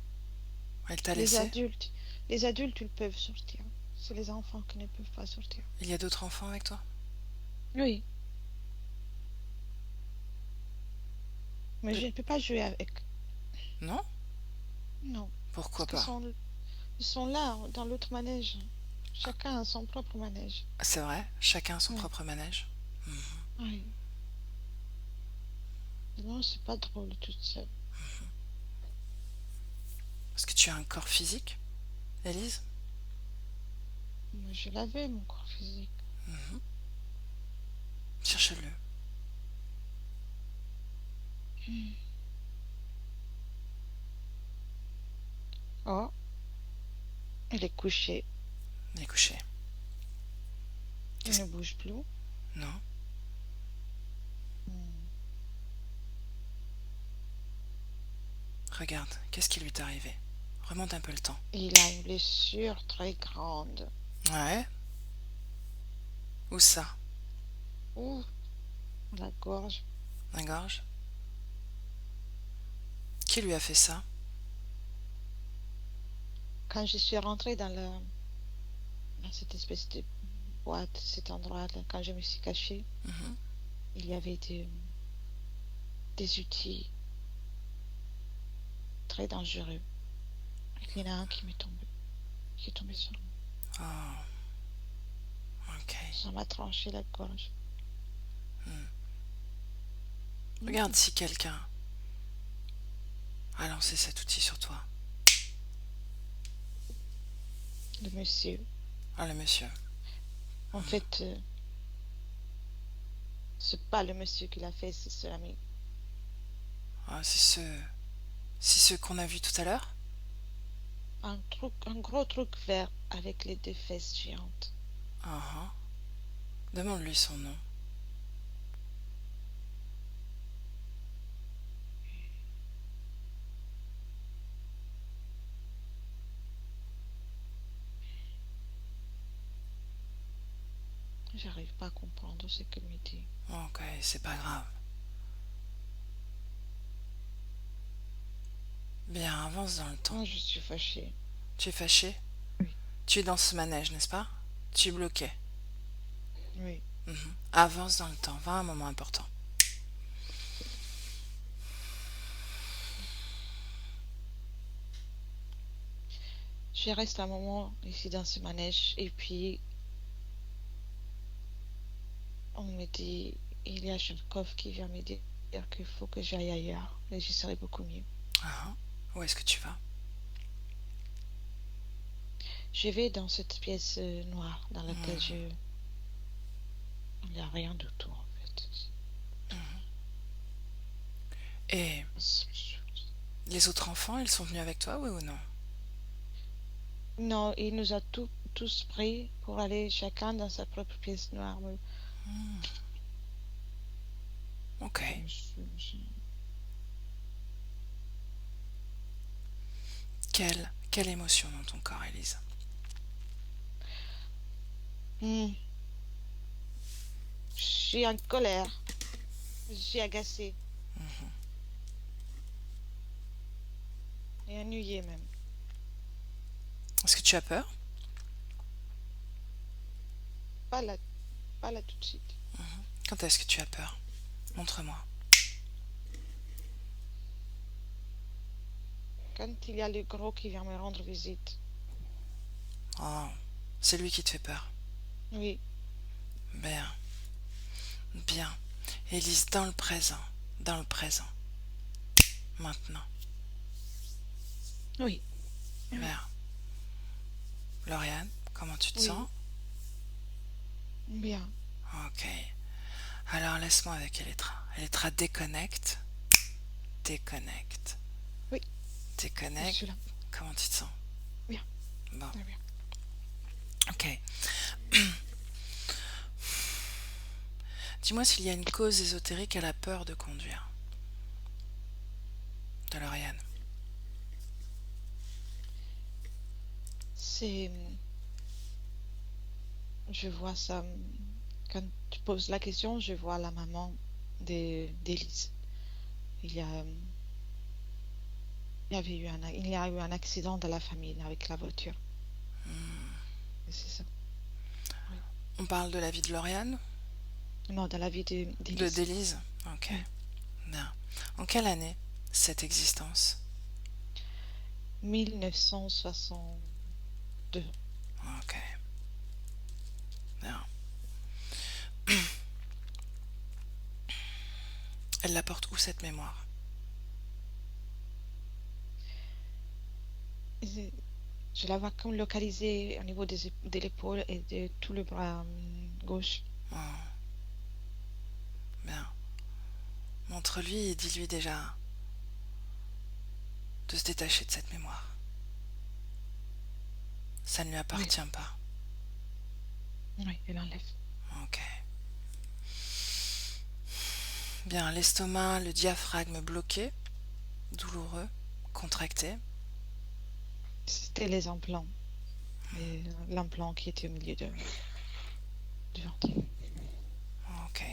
Elle t'a Les laissé? adultes, les adultes, ils peuvent sortir. C'est les enfants qui ne peuvent pas sortir. Il y a d'autres enfants avec toi? Oui. Mais je ne peux pas jouer avec. Non? Non. Pourquoi Parce pas? ils sont là, dans l'autre manège. Chacun a son propre manège. C'est vrai, chacun son Ouais. propre manège. Oui. Non, c'est pas drôle toute seule. Est-ce que tu as un corps physique, Élise? Moi, je l'avais, mon corps physique. Cherche-le. Oh, elle est couchée. Il est couché. Elle ne bouge plus. Non? Regarde, qu'est-ce qui lui est arrivé? Remonte un peu le temps. Il a une blessure très grande. Ouais? Où ça? Ouh, la gorge. La gorge? Qui lui a fait ça? Quand je suis rentrée dans cette espèce de boîte, cet endroit-là, quand je me suis cachée, il y avait des outils. très dangereux. Il y en a un qui est tombé sur moi. Oh, ok. Ça m'a tranché la gorge. Regarde si quelqu'un a lancé cet outil sur toi. Le monsieur. Ah, le monsieur. En fait, c'est pas le monsieur qui l'a fait, c'est ce ami. Ah, c'est ce qu'on a vu tout à l'heure? Un gros truc vert avec les deux fesses géantes. Ah, ah. Demande-lui son nom. J'arrive pas à comprendre ce qu'il me dit. Ok, c'est pas grave. Bien, avance dans le temps. Moi, je suis fâchée. Tu es fâché? Oui. Tu es dans ce manège, n'est-ce pas? Tu es bloqué. Oui. Avance dans le temps, va à un moment important. Je reste un moment ici dans ce manège et puis on me dit, il y a Chenkov qui vient me dire qu'il faut que j'aille ailleurs et je serai beaucoup mieux. Ah, où est-ce que tu vas? Je vais dans cette pièce noire dans laquelle il n'y a rien de tout en fait. Et les autres enfants, ils sont venus avec toi, oui ou non? Non, il nous a tous pris pour aller chacun dans sa propre pièce noire. Ok. Quelle émotion dans ton corps, Élise? Je suis en colère. Je suis agacée. Et ennuyée même. Est-ce que tu as peur? Pas là tout de suite. Quand est-ce que tu as peur? Montre-moi. Quand il y a le gros qui vient me rendre visite. Oh, c'est lui qui te fait peur. Oui. Bien. Bien. Élise, dans le présent. Dans le présent. Maintenant. Oui. Bien. Lauriane, comment tu te sens? Bien. Ok. Alors laisse-moi avec Elettra. Elettra, déconnecte. Déconnecte. Oui. Déconnecte. Je suis là. Comment tu te sens? Bien. Bon. Très bien. Ok. Dis-moi s'il y a une cause ésotérique à la peur de conduire. De Lauriane. Je vois ça. Quand tu poses la question, je vois la maman d'Élise. Il y a eu un accident dans la famille avec la voiture. C'est ça. Oui. On parle de la vie de Lauriane? Non, dans la vie d'Élise. D'Élise? Ok. Oui. Bien. En quelle année cette existence? 1962. Ok. Bien. Elle la porte où cette mémoire? Je la vois comme localisée au niveau de l'épaule et de tout le bras gauche. Oh. Bien. Montre-lui et dis-lui déjà de se détacher de cette mémoire. Ça ne lui appartient pas. Oui, elle enlève. Ok. Bien, l'estomac, le diaphragme bloqué, douloureux, contracté. C'était les implants. Et l'implant qui était au milieu du ventre. Ok.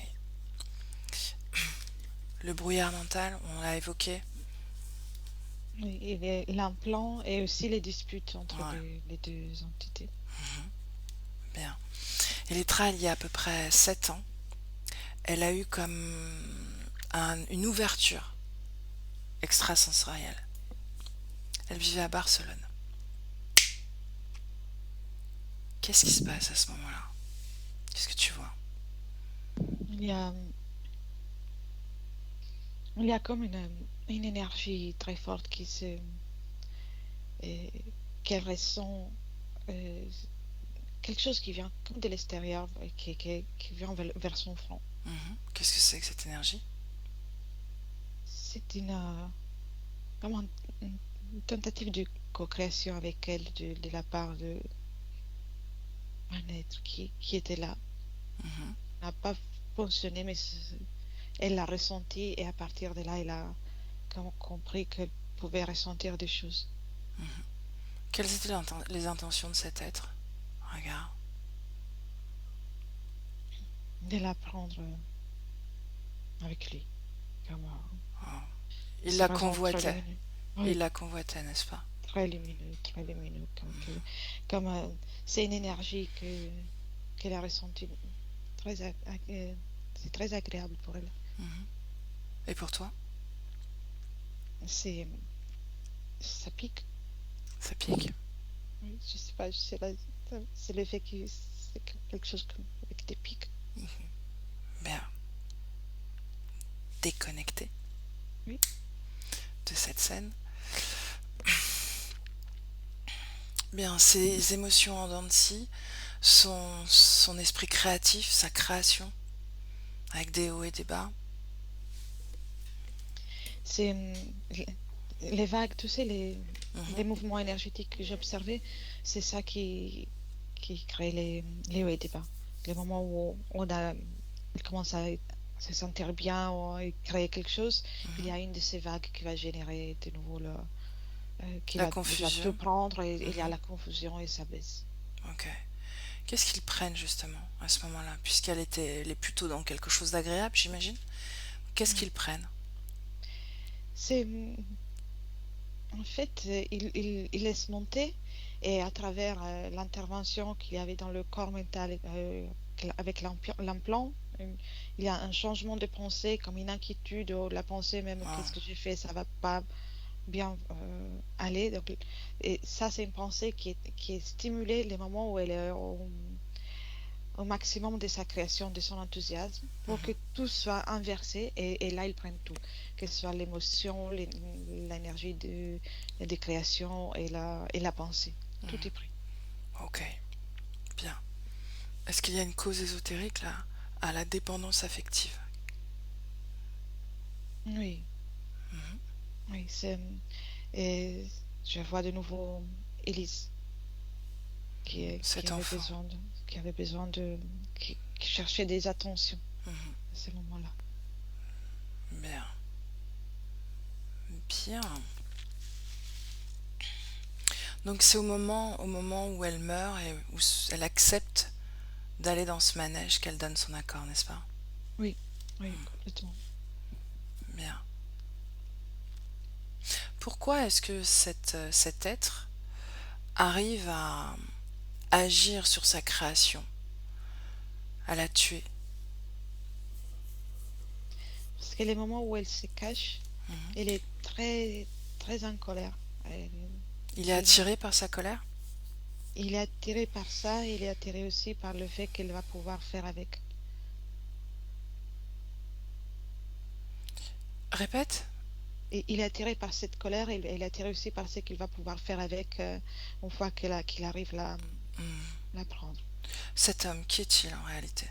Le brouillard mental, on l'a évoqué. Oui, et l'implant et aussi les disputes entre Ouais. les deux entités. Bien. Elettra, il y a à peu près 7 ans, elle a eu comme une ouverture extrasensorielle. Elle vivait à Barcelone. Qu'est-ce qui se passe à ce moment-là? Qu'est-ce que tu vois? Il y a, il y a comme une énergie très forte euh, qu'elle ressent, euh, quelque chose qui vient comme de l'extérieur et qui vient vers son front. Qu'est-ce que c'est que cette énergie? C'est comme une tentative de co-création avec elle de la part d'un être qui était là. Mhm. N'a pas fonctionné, mais elle l'a ressenti et à partir de là, elle a compris qu'elle pouvait ressentir des choses. Quelles étaient les intentions de cet être? Regarde. De la prendre avec lui, comme Oh. Il se la présente très convoitait. lumineux. Il Oui, la convoitait, n'est-ce pas? très lumineux, comme c'est une énergie qu'elle a ressentie très, c'est très agréable pour elle. Mhm. Et pour toi? C'est, ça pique. Ça pique? Oui, je sais pas, c'est le fait que c'est quelque chose comme avec des pics. Bien. Déconnecté Oui, de cette scène. Bien, ses émotions en dents de scie, son esprit créatif, sa création, avec des hauts et des bas. c'est les vagues, tu sais, les Mhm. mouvements énergétiques que j'observais, c'est ça qui crée les hauts et les bas. Les moments où il commence à se sentir bien ou à créer quelque chose, il y a une de ces vagues qui va générer de nouveau La il va tout confusion. prendre et il y a Mhm. la confusion et ça baisse. Ok. Qu'est-ce qu'ils prennent justement à ce moment-là, elle est plutôt dans quelque chose d'agréable, j'imagine. Qu'est-ce Oui. qu'ils prennent? C'est, en fait, il laisse monter et à travers l'intervention qu'il y avait dans le corps mental avec l'implant, il y a un changement de pensée, comme une inquiétude, ou la pensée même, Oh. qu'est-ce que j'ai fait, ça va pas bien aller. Donc, et ça, c'est une pensée qui est stimulée les moments où elle est au maximum de sa création, de son enthousiasme, pour que Mhm. tout soit inversé et là, ils prennent tout, que ce soit l'émotion, l'énergie de création et la pensée. Tout est pris. Ok. Bien. Est-ce qu'il y a une cause ésotérique là à la dépendance affective? Oui, oui, et je vois de nouveau Élise Cet enfant. qui avait besoin qui cherchait des attentions Mhm. à ce moment-là. Bien. Bien. Donc c'est au moment où elle meurt et où elle accepte d'aller dans ce manège qu'elle donne son accord, n'est-ce pas? Oui, oui, complètement. Bien. Pourquoi est-ce que cet être arrive à agir sur sa création, à la tuer? Parce que les moments où elle se cache, Mhm. elle est très, très en colère. Il est Il, attiré par sa colère? il est attiré par ça, il est attiré aussi par le fait qu'elle va pouvoir faire avec. Répète? Et il est attiré par cette colère et il est attiré aussi par ce qu'il va pouvoir faire avec une fois qu'il arrive la prendre. Cet homme, qui est-il en réalité?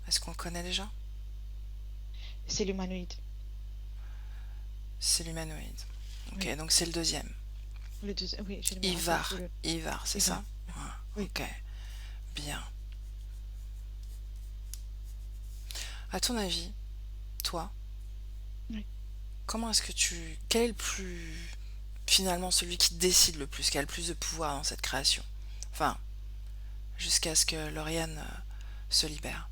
Est-ce qu'on le connaît déjà? C'est l'humanoïde. C'est l'humanoïde. Oui, Ok, donc c'est le deuxième. le deuxième, oui, je ne me rappelle plus Ivar. Ivar, c'est Il va. ça? Ouais, Oui. ok, bien. À ton avis, toi, Oui. comment est-ce que tu... Quel est le plus... Finalement, celui qui décide le plus, qui a le plus de pouvoir dans cette création? Enfin, jusqu'à ce que Lauriane se libère.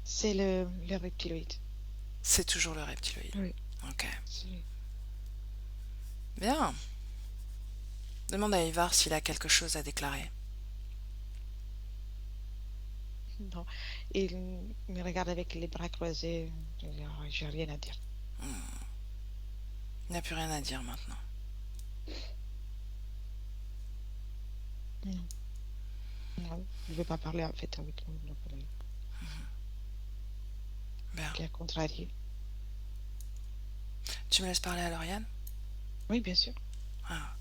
C'est le reptiloïde. C'est toujours le reptiloïde. Oui. Ok. c'est lui. Bien. Demande à Ivar s'il a quelque chose à déclarer. Non. Il me regarde avec les bras croisés. Je dis, oh, j'ai rien à dire. Il n'y a plus rien à dire maintenant. Non, non, je ne vais pas parler en fait avec lui, non, Bien. qui a contrarié. Tu me laisses parler à Lauriane? Oui, bien sûr. Ah,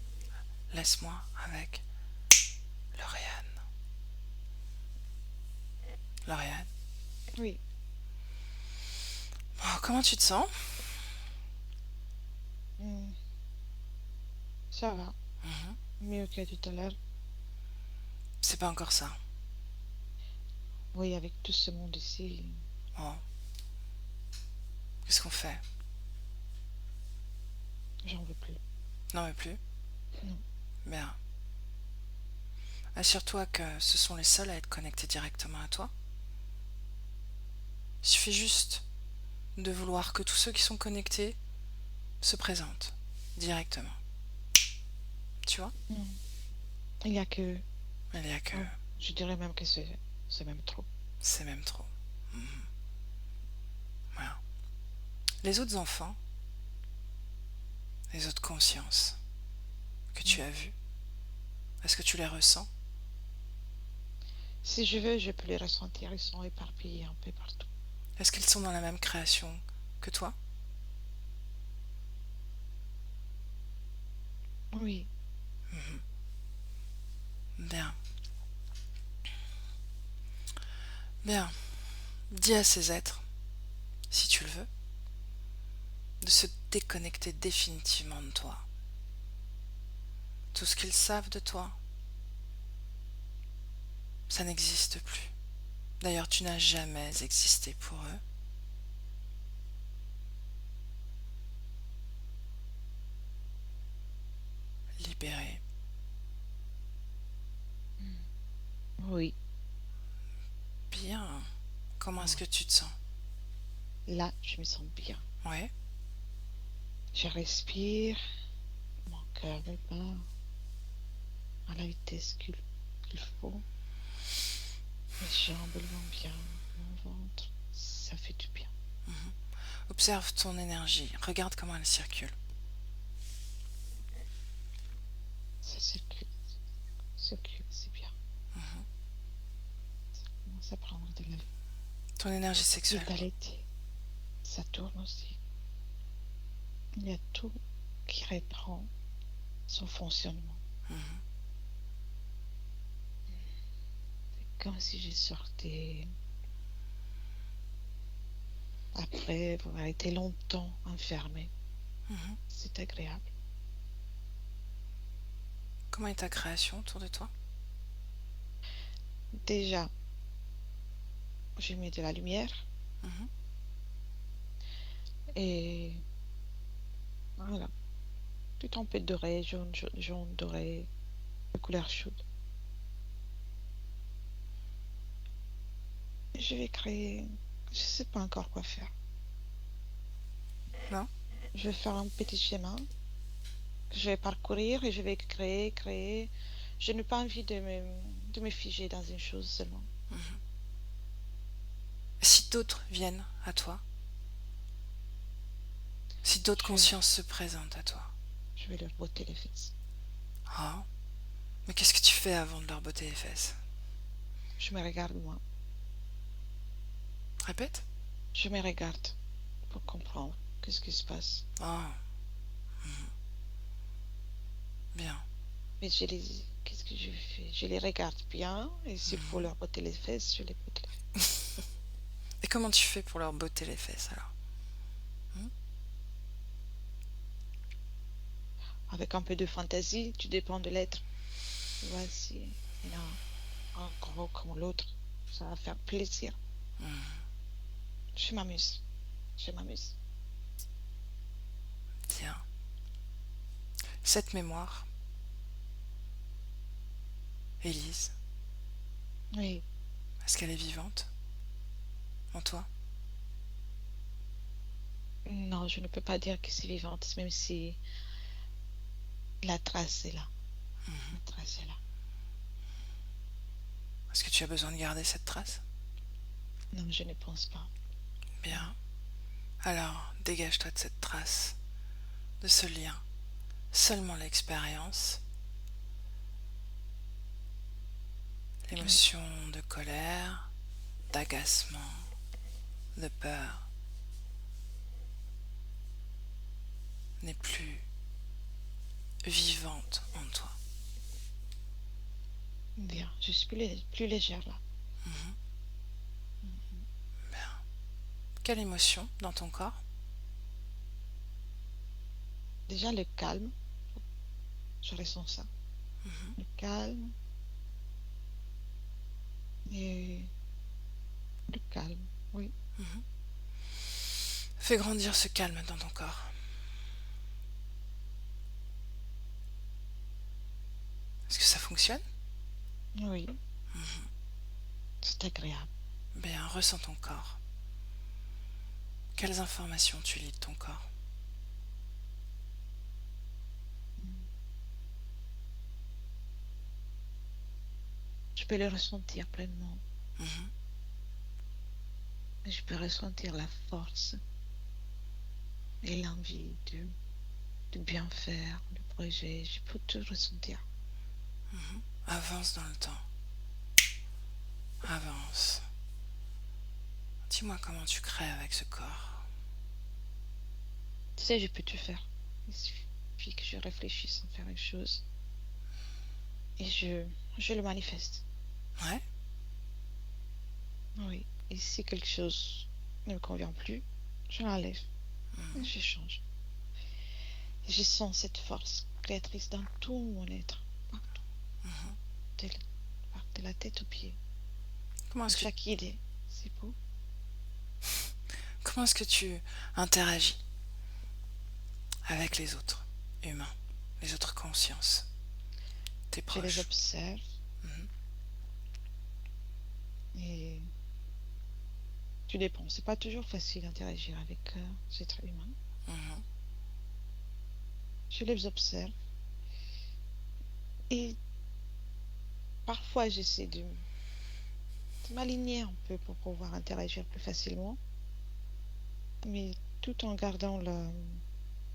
laisse-moi avec Lauriane. Lauriane. Oui. Oh, comment tu te sens? Hmm, ça va. Mhm. Mieux que tout à l'heure. C'est pas encore ça. Oui, avec tout ce monde ici, Oh. Qu'est-ce qu'on fait? j'en veux plus. Non mais plus? Non. Bien. Assure-toi que ce sont les seuls à être connectés directement à toi. Il suffit juste de vouloir que tous ceux qui sont connectés se présentent directement. Tu vois? Hmm. Il n'y a que... Il n'y a que... oh, je dirais même que c'est même trop. C'est même trop. Mhm. Voilà. Les autres enfants, les autres consciences que tu as vues, est-ce que tu les ressens? Si je veux, je peux les ressentir. Ils sont éparpillés un peu partout. Est-ce qu'ils sont dans la même création que toi? Oui. Mhm. Bien. Bien. Dis à ces êtres, si tu le veux, de se déconnecter définitivement de toi. Tout ce qu'ils savent de toi, ça n'existe plus. D'ailleurs, tu n'as jamais existé pour eux. Libéré. Oui. Bien. Comment est-ce Oh. que tu te sens? Là, je me sens bien. Ouais. Je respire. Mon cœur bat à la vitesse qu'il faut. Mes jambes vont bien. Mon ventre, ça fait du bien. Mhm. Observe ton énergie. Regarde comment elle circule. Ça circule, c'est bien. Mhm. Ça commence à prendre de la Ton énergie sexuelle. vitalité. Ça tourne aussi. Il y a tout qui reprend son fonctionnement. Mhm. C'est comme si j'ai sorti après avoir été longtemps enfermée. Mhm. C'est agréable. Comment est ta création autour de toi? Déjà, j'ai mis de la lumière Mhm. et voilà, tout un peu doré, jaune, doré, de couleur chaude. Je vais créer, je sais pas encore quoi faire. Non? Je vais faire un petit schéma que je vais parcourir et je vais créer. Je n'ai pas envie de me figer dans une chose seulement. Mhm. Si d'autres viennent à toi, si d'autres Je, consciences se présentent à toi, je vais leur botter les fesses. oh, mais qu'est-ce que tu fais avant de leur botter les fesses? Je me regarde moi. Répète. Je me regarde pour comprendre qu'est-ce qui se passe. Oh, mhm. Bien. Mais qu'est-ce que je fais? Je les regarde bien et s'il faut Mhm. leur botter les fesses, je les botte les fesses. Et comment tu fais pour leur botter les fesses alors? Hmm. Avec un peu de fantaisie, tu dépends de l'être. Tu vois, si il y en a un gros comme l'autre, ça va faire plaisir. Mhm. Je m'amuse. Je m'amuse. Bien. Cette mémoire, Élise, Oui. est-ce qu'elle est vivante en toi? Non, je ne peux pas dire que c'est vivante, même si la trace est là. Mhm. La trace est là. Est-ce que tu as besoin de garder cette trace? Non, je ne pense pas. Bien. Alors, dégage-toi de cette trace de ce lien, seulement l'expérience, Oui, l'émotion de colère, d'agacement, de peur n'est plus vivante en toi. bien. Je suis plus légère là. Mhm. Mhm. Bien. Quelle émotion dans ton corps? Déjà le calme, je ressens ça. Mhm. Le calme et le calme. Oui. Mhm. Fais grandir ce calme dans ton corps. Est-ce que ça fonctionne? Oui, Mhm. c'est agréable. Bien, ressens ton corps. Quelles informations tu lis de ton corps? Mm. Je peux le ressentir pleinement. Mhm. Je peux ressentir la force et l'envie de bien faire, le projet. Je peux tout ressentir. Mhm. Avance dans le temps. Avance. Dis-moi comment tu crées avec ce corps. Tu sais, je peux tout faire. Il suffit que je réfléchisse à faire une chose et je le manifeste. Ouais? Oui. Et si quelque chose ne me convient plus, je l'enlève et Mhm. je change. Et je sens cette force créatrice dans tout mon être, partout, Mhm. de, de la tête aux pieds, Comment de est-ce que, chaque idée. C'est beau. comment est-ce que tu interagis avec les autres humains, les autres consciences, tes Je les proches? observe Mhm. et tout dépend. C'est pas toujours facile d'interagir avec ces êtres humains. Mhm. Je les observe et parfois j'essaie de m'aligner un peu pour pouvoir interagir plus facilement, mais tout en gardant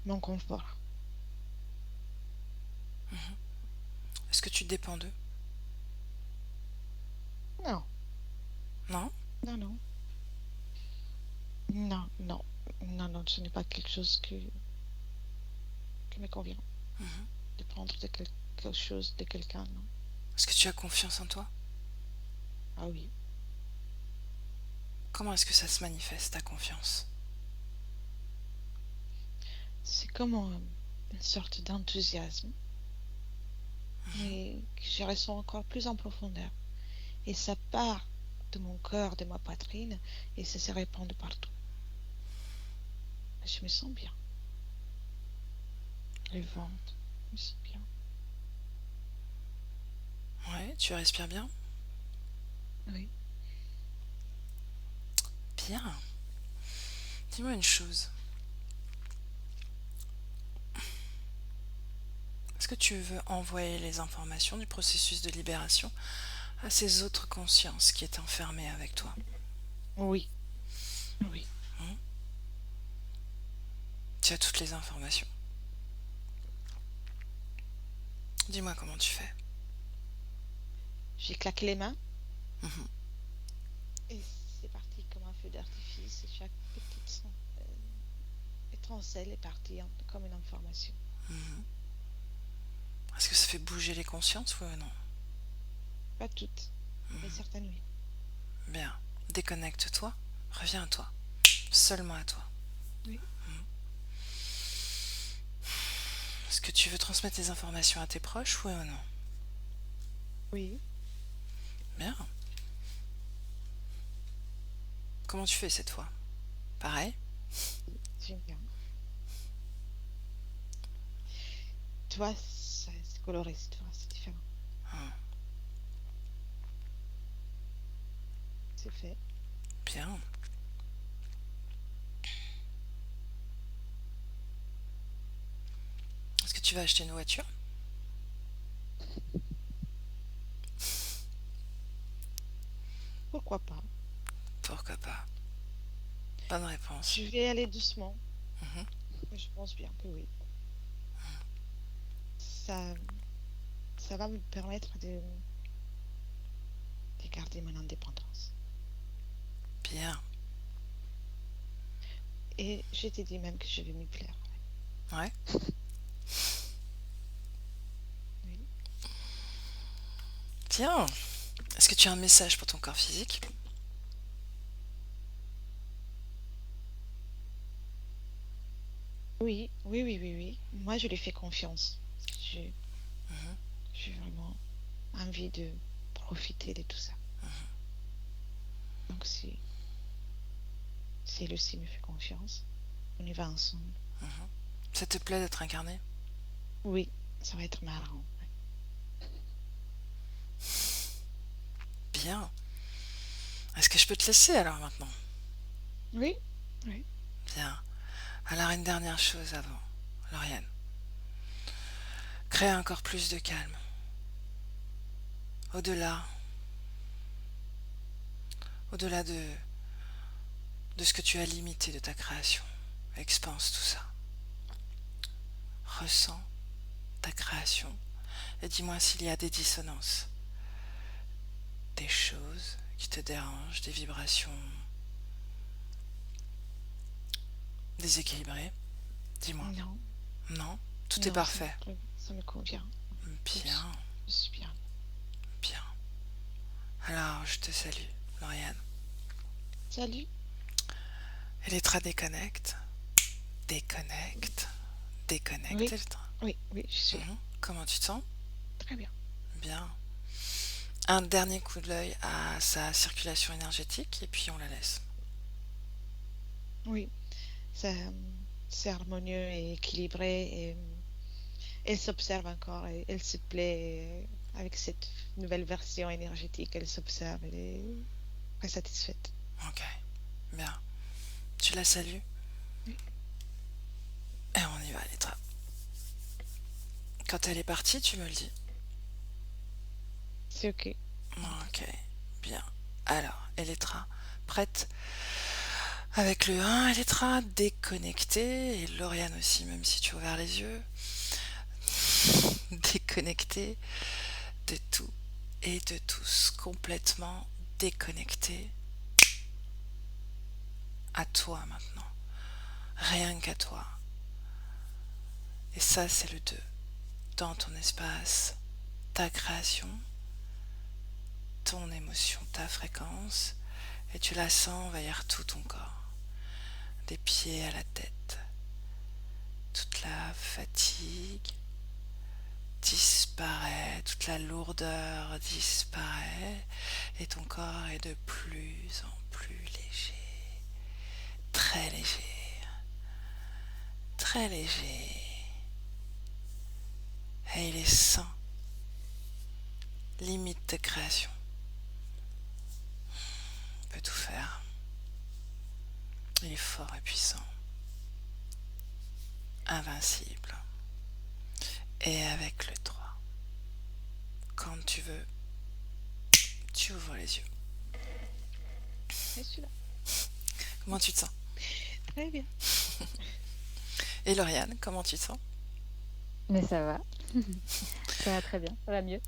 mon confort. Mhm. Est-ce que tu dépends d'eux? Non, Non? non, non, non, non, non, non, ce n'est pas quelque chose qui me convient. Mhm. Dépendre de quelque chose, de quelqu'un, non. Est-ce que tu as confiance en toi? Ah oui, Comment est-ce que ça se manifeste, ta confiance? c'est comme une sorte d'enthousiasme, Mhm. mais que je ressens encore plus en profondeur. Et ça part de mon cœur, de ma poitrine, et ça se répand de partout. Je me sens bien. Le ventre, je me sens bien. Ouais, tu respires bien? Oui. Bien. Dis-moi une chose. Est-ce que tu veux envoyer les informations du processus de libération à ces autres consciences qui étaient enfermées avec toi? Oui, oui. Hmm. Tu as toutes les informations. Dis-moi comment tu fais. J'ai claqué les mains Mhm. et c'est parti comme un feu d'artifice. Et chaque petite étincelle est partie comme une information. Mhm. Est-ce que ça fait bouger les consciences, oui ou non? Pas toutes, mais certaines oui. Bien. Déconnecte-toi. Reviens à toi. Seulement à toi. Oui, Est-ce que tu veux transmettre les informations à tes proches, oui ou non? oui, Bien. Comment tu fais cette fois? Pareil? j'aime bien. Toi, c'est coloré cette fois, c'est différent. Hmm. C'est fait. Bien. Est-ce que tu vas acheter une voiture? Pourquoi pas? Pourquoi pas? Bonne réponse. Je vais aller doucement, Mhm. mais je pense bien que oui. ça, ça va me permettre de garder mon indépendance. Bien. Et je t'ai dit même que je vais m'y plaire. Ouais. Oui. Tiens, est-ce que tu as un message pour ton corps physique? Oui, oui, oui, oui, oui. Moi, je lui fais confiance. Je- Mhm. J'ai vraiment envie de profiter de tout ça. Donc, si elle aussi me fait confiance, on y va ensemble. Ça te plaît d'être incarné? Oui, ça va être marrant. Bien. Est-ce que je peux te laisser alors maintenant? Oui, oui, Bien. Alors une dernière chose avant, Lauriane. Crée encore plus de calme. Au-delà, au-delà de ce que tu as limité de ta création. Expanse tout ça. Ressens ta création et dis-moi s'il y a des dissonances, des choses qui te dérangent, des vibrations déséquilibrées. Dis-moi. non, Non? Tout est non, parfait. ça me convient. Bien, Je suis bien. bien. Alors, je te salue, Lauriane. Salut. Electra déconnecte, déconnecte, déconnecte. Oui, Electra. oui, oui, je suis là. Comment tu te sens? Très bien. Bien. Un dernier coup d'œil à sa circulation énergétique et puis on la laisse. Oui, ça, c'est harmonieux et équilibré et elle s'observe encore et elle se plaît avec cette nouvelle version énergétique. Elle s'observe, elle est très satisfaite. Ok, bien. Tu la salues Oui, et on y va, Electra. Quand elle est partie, tu me le dis. c'est ok. Ok, bien. Alors, Electra, prête? Avec le 1, Electra, déconnectée. Et Lauriane aussi, même si tu as ouvert les yeux. Déconnectée de tout et de tous. Complètement déconnectée à toi maintenant. Rien qu'à toi. Et ça, c'est le 2. Dans ton espace, ta création, ton émotion, ta fréquence. Et tu la sens envahir tout ton corps. Des pieds à la tête. Toute la fatigue disparaît, toute la lourdeur disparaît et ton corps est de plus en plus léger, très léger, très léger. Et il est sans limite de création. Il peut tout faire. Il est fort et puissant, invincible. Et avec le 3, quand tu veux, tu ouvres les yeux. Je suis là. Comment tu te sens? Très bien. Et Lauriane, comment tu te sens? Mais ça va. Ça va très bien, ça va mieux.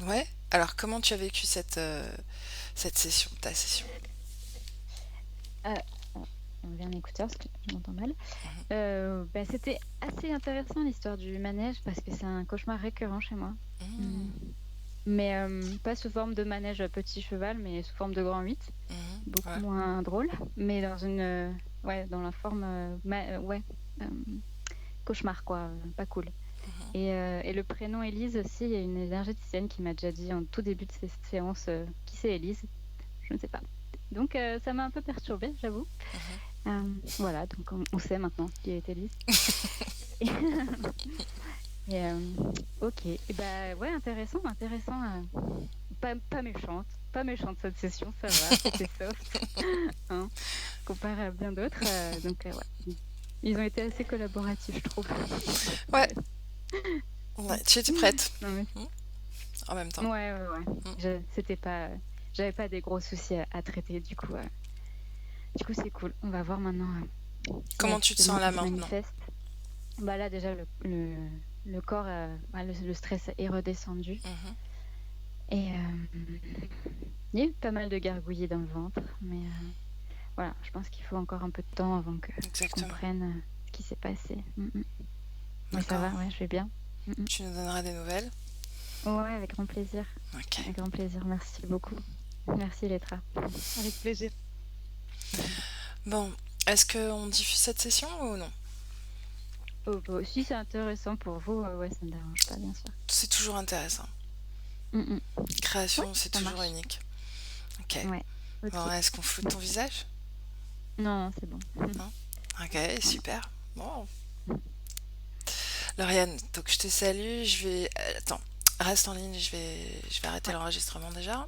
Ouais. Alors, comment tu as vécu cette session, ta session? On vient un écouteur parce que je m'entends mal. C'était assez intéressant l'histoire du manège parce que c'est un cauchemar récurrent chez moi. Mmh. Mais pas sous forme de manège à petit cheval, mais sous forme de grand 8. Beaucoup Ouais. moins drôle, mais dans la forme cauchemar quoi, pas cool. Et le prénom Élise aussi, il y a une énergéticienne qui m'a déjà dit en tout début de cette séance qui c'est Élise, je ne sais pas. Donc ça m'a un peu perturbée, j'avoue. Voilà, donc on sait maintenant qui est Élise. Et, ok, et bah ouais, intéressant. Pas méchante cette session, ça va, c'était soft, hein, comparé à bien d'autres. Donc ouais, ils ont été assez collaboratifs, je trouve. Ouais. Ouais, tu étais prête Non, mais... en même temps. Ouais. J'avais pas des gros soucis à traiter, du coup c'est cool. On va voir maintenant. Comment tu te sens là maintenant? Bah là déjà le corps, le stress est redescendu. Mhm. Et il y a eu pas mal de gargouillis dans le ventre, mais voilà, je pense qu'il faut encore un peu de temps avant que je Exactement. comprenne ce qui s'est passé. Mais ça D'accord. va, ouais, je vais bien. Tu nous donneras des nouvelles? Ouais, avec grand plaisir. Ok. Avec grand plaisir, merci beaucoup. Merci Letra. Avec plaisir. Bon, est-ce qu'on diffuse cette session ou non? Oh, bah, si c'est intéressant pour vous, ouais, ça me dérange pas, bien sûr. C'est toujours intéressant. Ouais, Création, c'est ça toujours marche. unique. Ok. Ouais, ok. Bon, est-ce qu'on floute ton visage? Non, c'est bon. Non? Ok, super. Bon. Lauriane, donc je te salue. Je vais. Attends, reste en ligne. Je vais arrêter Ouais. l'enregistrement déjà.